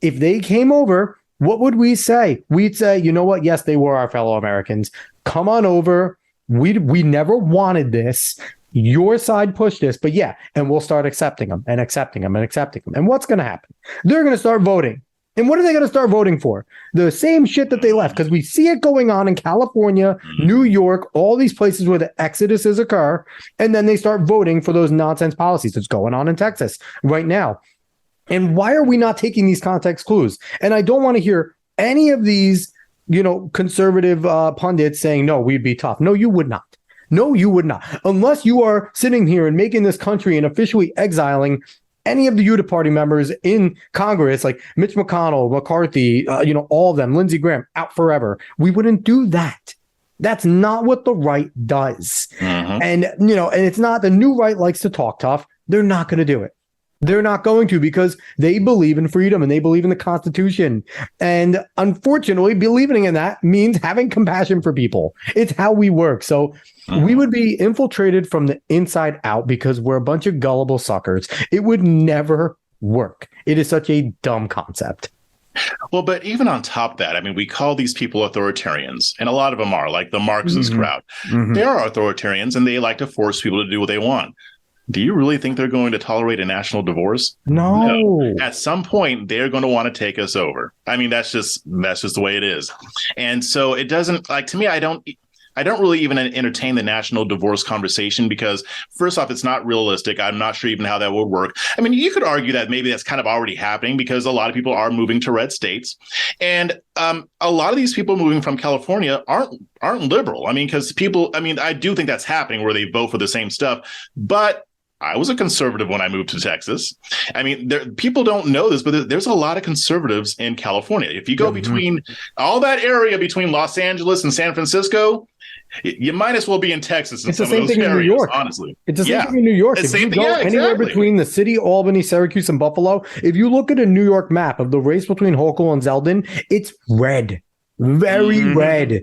if they came over, what would we say? We'd say, you know what? Yes, they were our fellow Americans. Come on over. We never wanted this. Your side pushed this, but yeah, and we'll start accepting them and accepting them and accepting them. And what's going to happen? They're going to start voting. And what are they going to start voting for? The same shit that they left, because we see it going on in California, New York, all these places where the exoduses occur, and then they start voting for those nonsense policies that's going on in Texas right now. And why are we not taking these context clues? And I don't want to hear any of these, conservative pundits saying, no, we'd be tough. No, you would not. No, you would not. Unless you are sitting here and making this country and officially exiling any of the UTA party members in Congress, like Mitch McConnell, McCarthy, all of them, Lindsey Graham, out forever. We wouldn't do that. That's not what the right does. Mm-hmm. And it's not, the new right likes to talk tough. They're not going to do it. They're not going to, because they believe in freedom and they believe in the Constitution. And unfortunately, believing in that means having compassion for people. It's how we work. So we would be infiltrated from the inside out because we're a bunch of gullible suckers. It would never work. It is such a dumb concept. Well, but even on top of that, I mean, we call these people authoritarians, and a lot of them are, like the Marxist crowd. They are authoritarians, and they like to force people to do what they want. Do you really think they're going to tolerate a national divorce? No. At some point, they're going to want to take us over. I mean, that's just the way it is. And so it doesn't, like, to me, I don't really even entertain the national divorce conversation because, first off, it's not realistic. I'm not sure even how that would work. I mean, you could argue that maybe that's kind of already happening because a lot of people are moving to red states. And a lot of these people moving from California aren't liberal. I mean, because I do think that's happening where they vote for the same stuff. But I was a conservative when I moved to Texas. I mean, people don't know this, but there's a lot of conservatives in California. If you go between all that area between Los Angeles and San Francisco, you might as well be in Texas. It's the same thing in New York. Honestly, it's the same thing in New York. If you go anywhere between the city, Albany, Syracuse, and Buffalo, if you look at a New York map of the race between Hochul and Zeldin, it's red. Very red,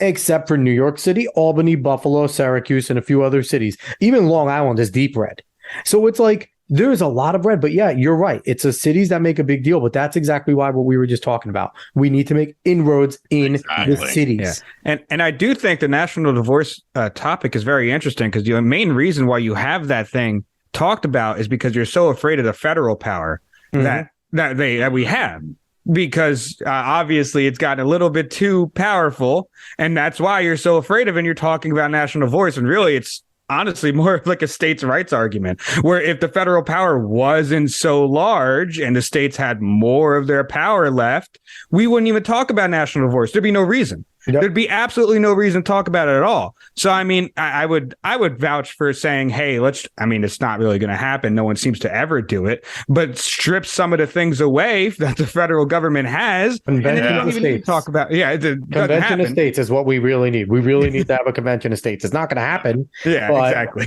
except for New York City, Albany, Buffalo, Syracuse, and a few other cities. Even Long Island is deep red. So it's like there's a lot of red. But yeah, you're right. It's the cities that make a big deal. But that's exactly why what we were just talking about. We need to make inroads in the cities. Yeah. And I do think the national divorce topic is very interesting because the main reason why you have that thing talked about is because you're so afraid of the federal power that we have. Because obviously it's gotten a little bit too powerful, and that's why you're so afraid of it. And you're talking about national divorce, and really it's honestly more like a states' rights argument, where if the federal power wasn't so large and the states had more of their power left, we wouldn't even talk about national divorce. There'd be no reason. Yep. There'd be absolutely no reason to talk about it at all. So, I mean, I would vouch for saying, hey, it's not really going to happen. No one seems to ever do it, but strip some of the things away that the federal government has. Convention of States. Talk about, Convention of States is what we really need. We really need to have a Convention of States. It's not going to happen. Yeah, exactly.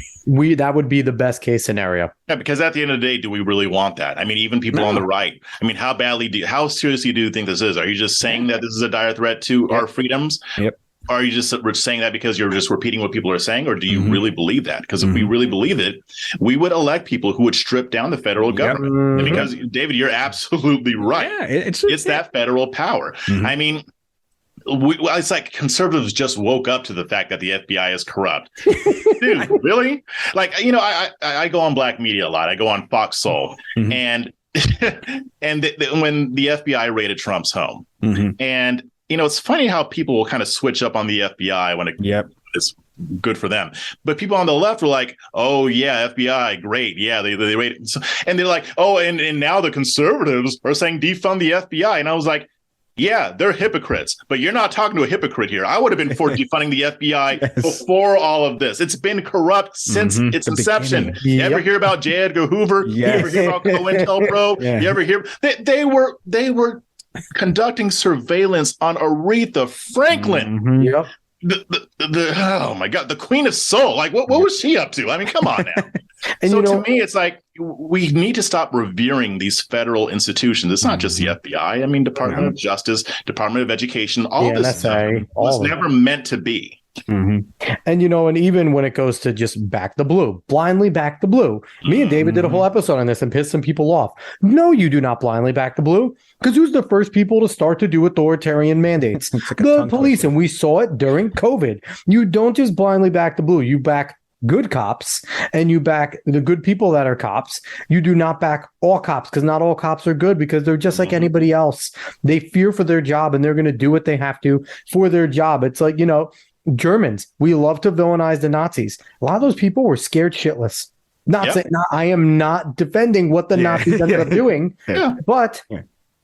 That would be the best case scenario. Yeah, because at the end of the day, do we really want that? I mean, even people on the right. I mean, how seriously do you think this is? Are you just saying that this is a dire threat to our freedoms? Yep. Or are you just saying that because you're just repeating what people are saying? Or do you really believe that? Because if we really believe it, we would elect people who would strip down the federal government. And because, David, you're absolutely right. Yeah, it's that federal power. I mean, it's like conservatives just woke up to the fact that the FBI is corrupt. Dude, really? Like, I go on black media a lot. I go on Fox Soul. And and when the FBI raided Trump's home, and it's funny how people will kind of switch up on the FBI when it's good for them, but people on the left were like, "Oh yeah, FBI, great, yeah, they raided," and they're like, "Oh, and now the conservatives are saying defund the FBI," and I was like, yeah, they're hypocrites, but you're not talking to a hypocrite here. I would have been for defunding the FBI before all of this. It's been corrupt since its inception. You ever hear about J. Edgar Hoover? You ever hear about COINTELPRO? You ever hear they were conducting surveillance on Aretha Franklin. Yep. Oh my God, the Queen of Soul. Like, what was she up to? I mean, come on now. And so to me, it's like we need to stop revering these federal institutions. It's not just the FBI. I mean, Department of Justice, Department of Education, all this stuff was never meant to be. And and even when it goes to just back the blue, blindly back the blue. Me and David did a whole episode on this and pissed some people off. No, you do not blindly back the blue, because who's the first people to start to do authoritarian mandates? The police, and we saw it during COVID. You don't just blindly back the blue. You back good cops, and you back the good people that are cops. You do not back all cops, because not all cops are good, because they're just like anybody else. They fear for their job, and they're going to do what they have to for their job. It's like, Germans, we love to villainize the Nazis. A lot of those people were scared shitless. I am not defending what the Nazis ended up doing, but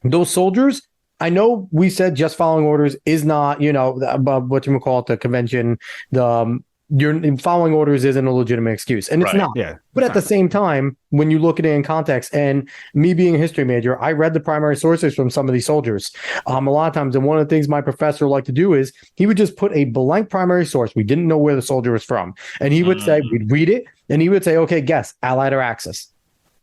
those soldiers, I know we said just following orders is not, what you call it, the convention, your following orders isn't a legitimate excuse, and it's not. But at the same time, when you look at it in context, and me being a history major, I read the primary sources from some of these soldiers a lot of times, and one of the things my professor liked to do is he would just put a blank primary source. We didn't know where the soldier was from, and he would say, we'd read it, and he would say, okay, guess, Allied or Axis,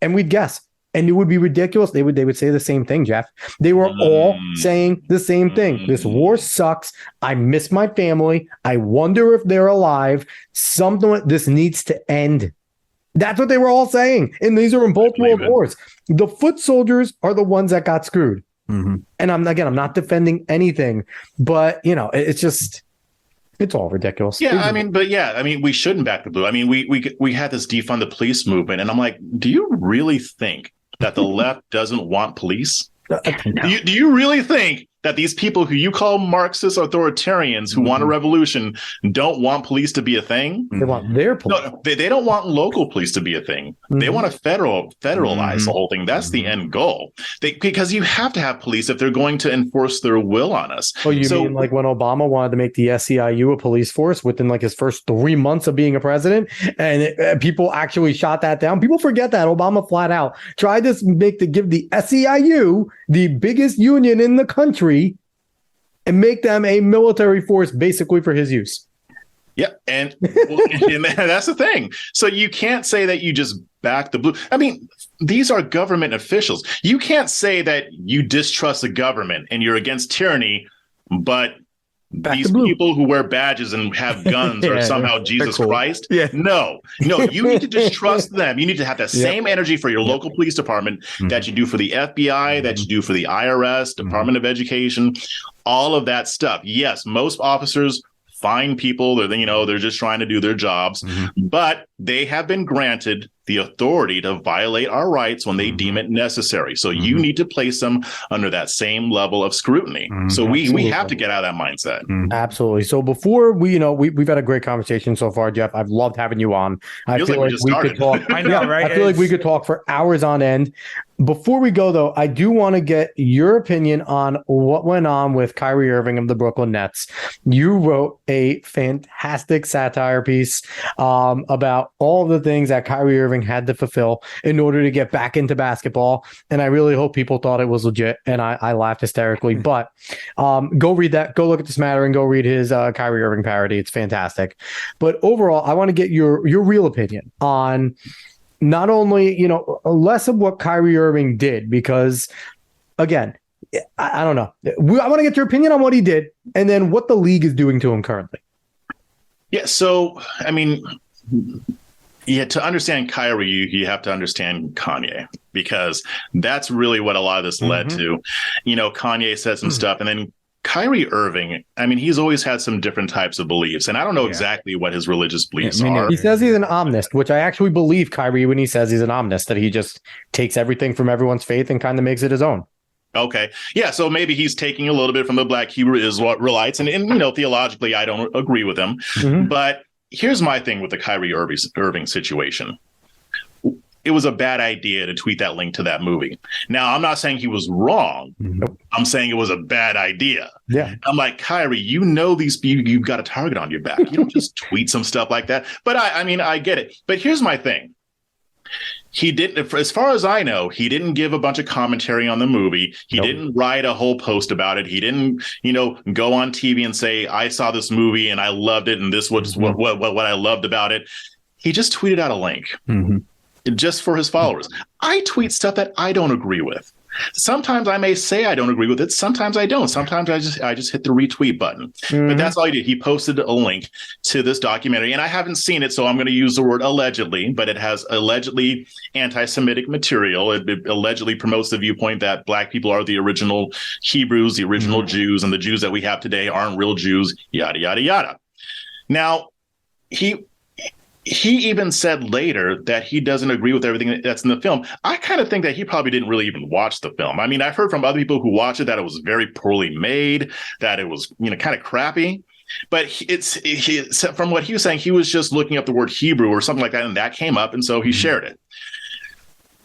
and we'd guess. And it would be ridiculous. They would say the same thing, Jeff. They were all saying the same thing. This war sucks. I miss my family. I wonder if they're alive. This needs to end. That's what they were all saying. And these are in both world wars. The foot soldiers are the ones that got screwed. And I'm not defending anything, but it's just, it's all ridiculous. I mean, we shouldn't back the blue. I mean, we had this defund the police movement, and I'm like, do you really think that the left doesn't want police? Do you really think that these people who you call Marxist authoritarians who want a revolution don't want police to be a thing? They want their police. No, they don't want local police to be a thing. They want to federalize the whole thing. That's the end goal. Because you have to have police if they're going to enforce their will on us. Oh, you mean like when Obama wanted to make the SEIU a police force within like his first 3 months of being a president, and people actually shot that down? People forget that Obama flat out tried to give the SEIU, the biggest union in the country, and make them a military force basically for his use. Yeah, and that's the thing. So you can't say that you just back the blue. I mean, these are government officials. You can't say that you distrust the government and you're against tyranny, but these people who wear badges and have guns are somehow Jesus Christ. No, you need to just trust them. You need to have that same energy for your local police department that you do for the FBI, that you do for the IRS, Department of Education, all of that stuff. Yes, most officers fine people. They're just trying to do their jobs, but they have been granted the authority to violate our rights when they deem it necessary. So you need to place them under that same level of scrutiny. So we have to get out of that mindset. Absolutely. So before we've had a great conversation so far, Jeff. I've loved having you on. I feel like we could talk. I know, right? I feel like we could talk for hours on end. Before we go, though, I do want to get your opinion on what went on with Kyrie Irving of the Brooklyn Nets. You wrote a fantastic satire piece about all the things that Kyrie Irving had to fulfill in order to get back into basketball. And I really hope people thought it was legit. And I laughed hysterically. But go read that. Go look at this matter and go read his Kyrie Irving parody. It's fantastic. But overall, I want to get your real opinion on not only, less of what Kyrie Irving did, because, again, I don't know. I want to get your opinion on what he did and then what the league is doing to him currently. Yeah. So, I mean, to understand Kyrie, you have to understand Kanye, because that's really what a lot of this led to. Kanye said some stuff, and then Kyrie Irving, I mean, he's always had some different types of beliefs, and I don't know exactly what his religious beliefs are. He says he's an omnist, which I actually believe Kyrie when he says he's an omnist, that he just takes everything from everyone's faith and kind of makes it his own. Okay. Yeah. So maybe he's taking a little bit from the Black Hebrew Israelites. And theologically, I don't agree with him. Mm-hmm. But here's my thing with the Kyrie Irving situation. It was a bad idea to tweet that link to that movie. Now, I'm not saying he was wrong. Nope. I'm saying it was a bad idea. Yeah. I'm like, Kyrie, you've got a target on your back. You don't just tweet some stuff like that. But I get it. But here's my thing. He didn't, as far as I know, he didn't give a bunch of commentary on the movie. He didn't write a whole post about it. He didn't, go on TV and say, I saw this movie and I loved it. And this was what I loved about it. He just tweeted out a link just for his followers. I tweet stuff that I don't agree with. Sometimes I may say I don't agree with it. Sometimes I don't. Sometimes I just hit the retweet button. But that's all he did. He posted a link to this documentary, and I haven't seen it, so I'm going to use the word allegedly, but it has allegedly anti-Semitic material. It allegedly promotes the viewpoint that Black people are the original Hebrews, the original Jews, and the Jews that we have today aren't real Jews, yada, yada, yada. Now, he even said later that he doesn't agree with everything that's in the film. I kind of think that he probably didn't really even watch the film. I mean, I've heard from other people who watched it that it was very poorly made, that it was, kind of crappy. But from what he was saying, he was just looking up the word Hebrew or something like that, and that came up, and so he shared it.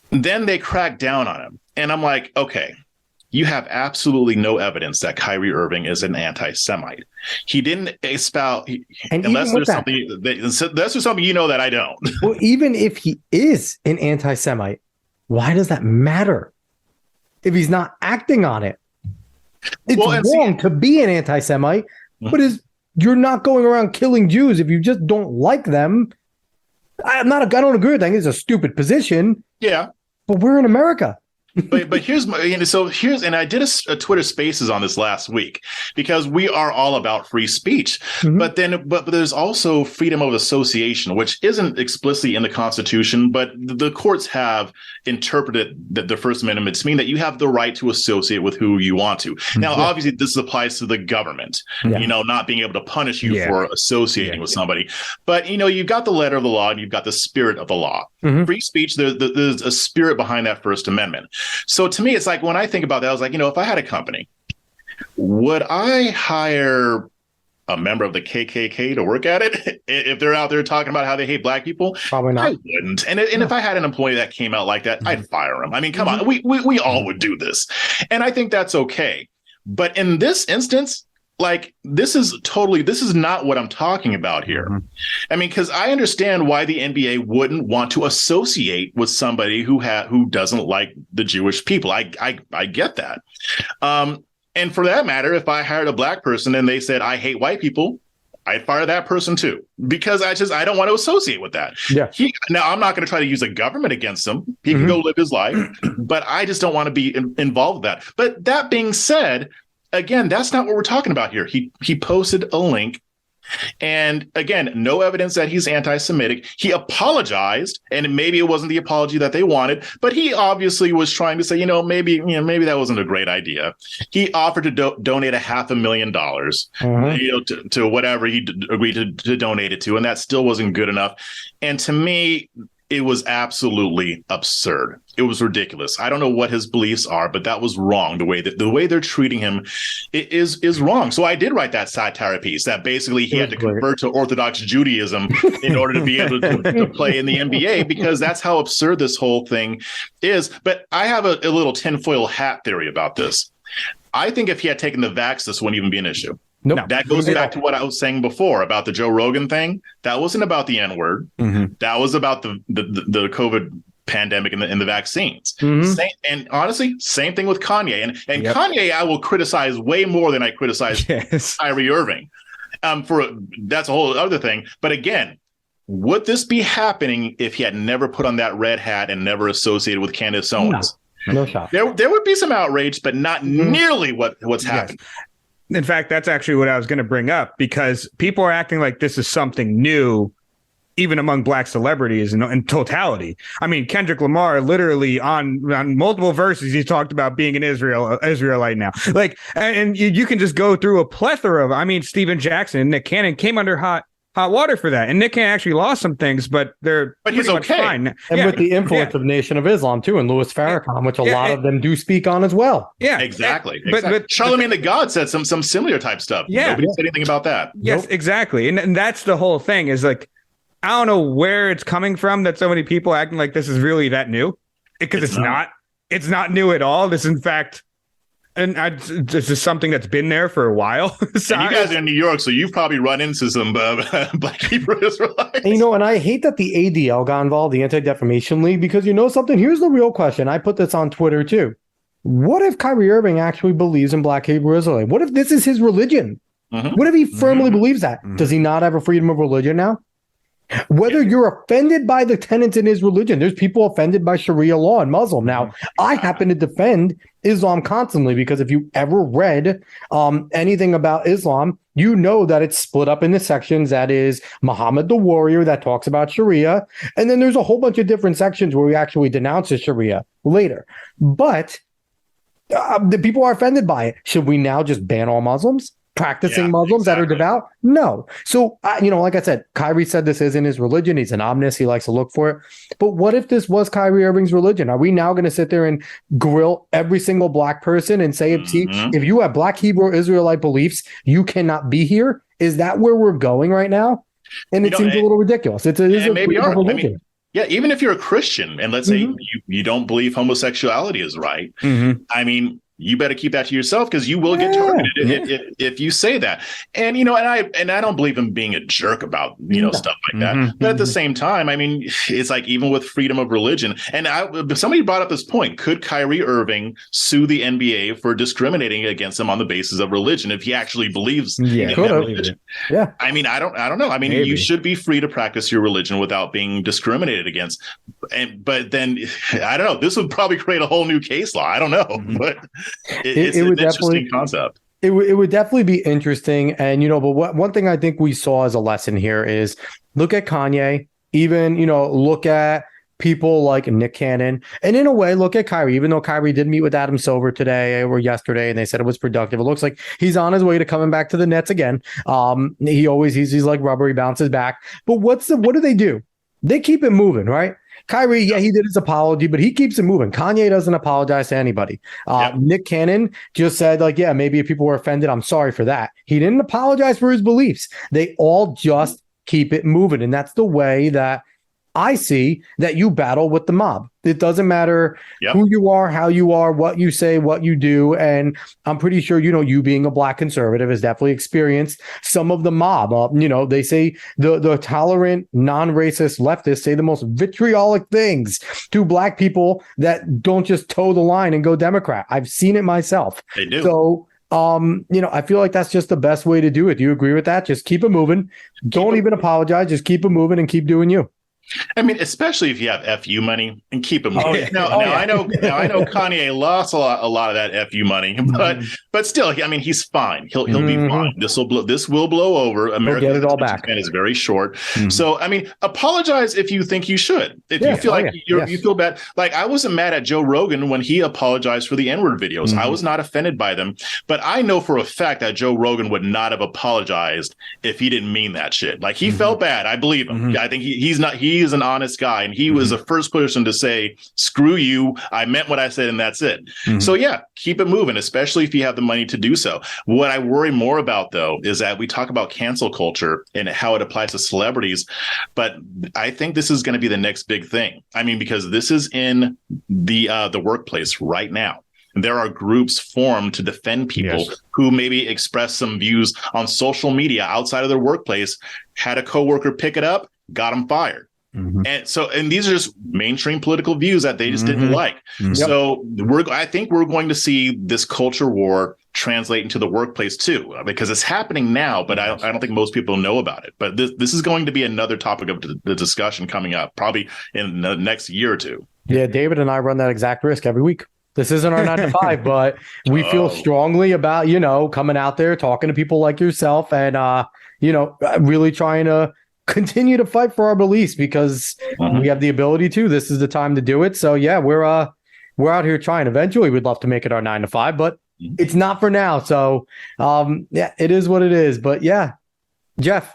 Then they cracked down on him. And I'm like, okay, you have absolutely no evidence that Kyrie Irving is an anti-Semite. He didn't espouse, unless there's something that I don't. Well, even if he is an anti-Semite, why does that matter? If he's not acting on it, it's wrong to be an anti-Semite, but you're not going around killing Jews if you just don't like them. I don't agree with that. It's a stupid position. Yeah, but we're in America. but here's and I did a Twitter Spaces on this last week because we are all about free speech. But there's also freedom of association, which isn't explicitly in the Constitution, but the courts have interpreted the First Amendment to mean that you have the right to associate with who you want to. Now, obviously, this applies to the government, not being able to punish you for associating with somebody. But, you've got the letter of the law and you've got the spirit of the law. Free speech, there's a spirit behind that First Amendment. So to me, it's like when I think about that, I was like, if I had a company, would I hire a member of the KKK to work at it if they're out there talking about how they hate Black people? Probably not. I wouldn't. And if I had an employee that came out like that, I'd fire him. I mean, come on, we all would do this. And I think that's okay. But in this instance, this is not what I'm talking about here. I mean, because I understand why the NBA wouldn't want to associate with somebody who doesn't like the Jewish people. I get that. And for that matter, if I hired a Black person and they said, I hate white people, I'd fire that person too, because I don't want to associate with that. Yeah. Now, I'm not going to try to use a government against him. He can go live his life, but I just don't want to be involved with that. But that being said, again, that's not what we're talking about here. He posted a link, and again, no evidence that he's anti-Semitic. He apologized, and maybe it wasn't the apology that they wanted, but he obviously was trying to say, maybe that wasn't a great idea. He offered to donate $500,000, to whatever he agreed to donate it to, and that still wasn't good enough. And to me, it was absolutely absurd. It was ridiculous. I don't know what his beliefs are, but that was wrong. The way they're treating him is wrong. So I did write that satire piece that basically he had to convert to Orthodox Judaism in order to be able to play in the NBA, because that's how absurd this whole thing is. But I have a little tinfoil hat theory about this. I think if he had taken the vax, this wouldn't even be an issue. Nope. That goes back to what I was saying before about the Joe Rogan thing. That wasn't about the N-word. That was about the COVID pandemic and the vaccines. And honestly, same thing with Kanye. And Kanye, I will criticize way more than I criticize Kyrie Irving. That's a whole other thing. But again, would this be happening if he had never put on that red hat and never associated with Candace Owens? No shot. There would be some outrage, but not nearly what's happened. In fact, that's actually what I was going to bring up, because people are acting like this is something new, even among black celebrities in totality. I mean, Kendrick Lamar literally on multiple verses, he talked about being an Israelite now. Like, and you can just go through a plethora of, I mean, Steven Jackson and Nick Cannon came under hot water for that. And Nick Cannon actually lost some things, but he's okay. Fine. And with the influence of Nation of Islam too, and Louis Farrakhan, which a lot of them do speak on as well. Yeah, exactly. But Charlemagne the God said some similar type stuff. Yeah. Nobody said anything about that. Yes, exactly. And that's the whole thing is like, I don't know where it's coming from that so many people acting like this is really that new, because it's not. It's not new at all. This, in fact, this is something that's been there for a while. So and you guys are in New York, so you've probably run into some Black Hebrew Israelites. And, and I hate that the ADL got involved, the Anti-Defamation League, because you know something? Here's the real question. I put this on Twitter too. What if Kyrie Irving actually believes in Black Hebrew Israelite? What if this is his religion? Mm-hmm. What if he firmly believes that? Mm-hmm. Does he not have a freedom of religion now? Whether you're offended by the tenets in his religion, there's people offended by Sharia law and Muslim. Now, I happen to defend Islam constantly because if you ever read anything about Islam, you know that it's split up into sections. That is Muhammad the warrior that talks about Sharia. And then there's a whole bunch of different sections where we actually denounce the Sharia later. But the people are offended by it. Should we now just ban all Muslims? Practicing Muslims that are devout? No. So, like I said, Kyrie said this isn't his religion. He's an omnist. He likes to look for it. But what if this was Kyrie Irving's religion? Are we now going to sit there and grill every single black person and say, if you have Black Hebrew Israelite beliefs, you cannot be here? Is that where we're going right now? And it seems a little ridiculous. It is a maybe religion. Even if you're a Christian and let's say you don't believe homosexuality is right, I mean, you better keep that to yourself because you will get targeted if you say that. And I don't believe in being a jerk about stuff like that. But at the same time, I mean, it's like even with freedom of religion. And somebody brought up this point: could Kyrie Irving sue the NBA for discriminating against him on the basis of religion if he actually believes in that religion? Yeah. I mean, I don't know. I mean, you should be free to practice your religion without being discriminated against. But then I don't know. This would probably create a whole new case law. I don't know, but. It's an interesting concept. It would definitely be interesting. And, but one thing I think we saw as a lesson here is look at Kanye, even, look at people like Nick Cannon, and in a way, look at Kyrie, even though Kyrie did meet with Adam Silver today or yesterday, and they said it was productive. It looks like he's on his way to coming back to the Nets again. He's like rubber, he bounces back. But what do they do? They keep it moving, right? Kyrie, he did his apology, but he keeps it moving. Kanye doesn't apologize to anybody. Nick Cannon just said, maybe if people were offended, I'm sorry for that. He didn't apologize for his beliefs. They all just keep it moving. And that's the way that I see that you battle with the mob. It doesn't matter who you are, how you are, what you say, what you do. And I'm pretty sure, you being a black conservative has definitely experienced some of the mob. They say the tolerant, non-racist leftists say the most vitriolic things to black people that don't just toe the line and go Democrat. I've seen it myself. They do. So, I feel like that's just the best way to do it. Do you agree with that? Just keep it moving. Don't even apologize. Just keep it moving and keep doing you. I mean, especially if you have FU money and keep them. I know Kanye lost a lot of that FU money, but still, I mean, he's fine. He'll be fine. This will blow over. America's get it all back. Span is very short. So, I mean, apologize if you think you should. If you feel you feel bad. Like I wasn't mad at Joe Rogan when he apologized for the N-word videos. I was not offended by them, but I know for a fact that Joe Rogan would not have apologized if he didn't mean that shit. Like he felt bad. I believe him. I think he is an honest guy, and he was the first person to say, screw you, I meant what I said, and that's it. So keep it moving, especially if you have the money to do so. What I worry more about, though, is that we talk about cancel culture and how it applies to celebrities, but I think this is going to be the next big thing. I mean, because this is in the workplace right now. There are groups formed to defend people who maybe express some views on social media outside of their workplace, had a coworker pick it up, got them fired. And these are just mainstream political views that they just didn't like. So I think we're going to see this culture war translate into the workplace too, because it's happening now, but I don't think most people know about it. But this is going to be another topic of the discussion coming up probably in the next year or two. Yeah, David and I run that exact risk every week. This isn't our 9 to 5, but we feel strongly about, coming out there, talking to people like yourself and, really trying to continue to fight for our beliefs because we have the ability to. This is the time to do it. So yeah, we're out here trying. Eventually, we'd love to make it our 9 to 5, but it's not for now. So yeah, it is what it is. But yeah, Jeff,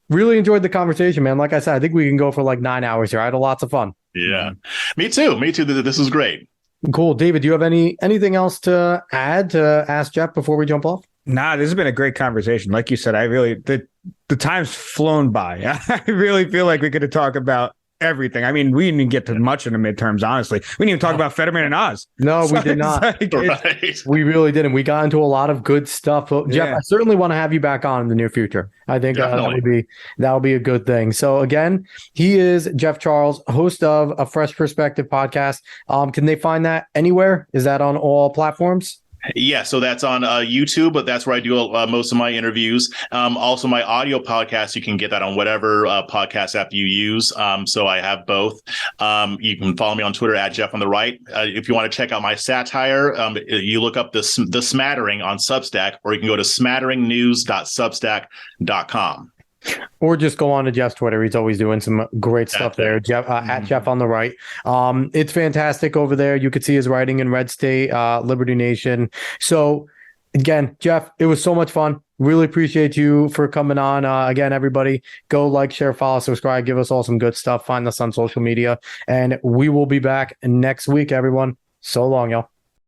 really enjoyed the conversation, man. Like I said, I think we can go for like 9 hours here. I had lots of fun. Yeah, me too. This was great. Cool. David, do you have anything else to add to ask Jeff before we jump off? Nah, this has been a great conversation. Like you said, the time's flown by. I really feel like we could have talked about everything. I mean, we didn't even get to much in the midterms, honestly. We didn't even talk about Fetterman and Oz. No, we did not. We really didn't. We got into a lot of good stuff. Jeff, I certainly want to have you back on in the near future. I think that'll be a good thing. So again, he is Jeff Charles, host of a Fresh Perspective podcast. Can they find that anywhere? Is that on all platforms? Yeah, so that's on YouTube, but that's where I do most of my interviews. Also, my audio podcast, you can get that on whatever podcast app you use. So I have both. You can follow me on Twitter at Jeff on the Right. If you want to check out my satire, you look up the Smattering on Substack, or you can go to smatteringnews.substack.com. Or just go on to Jeff's Twitter. He's always doing some great stuff there. Jeff at Jeff on the Right. It's fantastic over there. You could see his writing in Red State, Liberty Nation. So again, Jeff, it was so much fun. Really appreciate you for coming on. Again, everybody, go like, share, follow, subscribe, give us all some good stuff. Find us on social media, and we will be back next week, everyone. So long, y'all.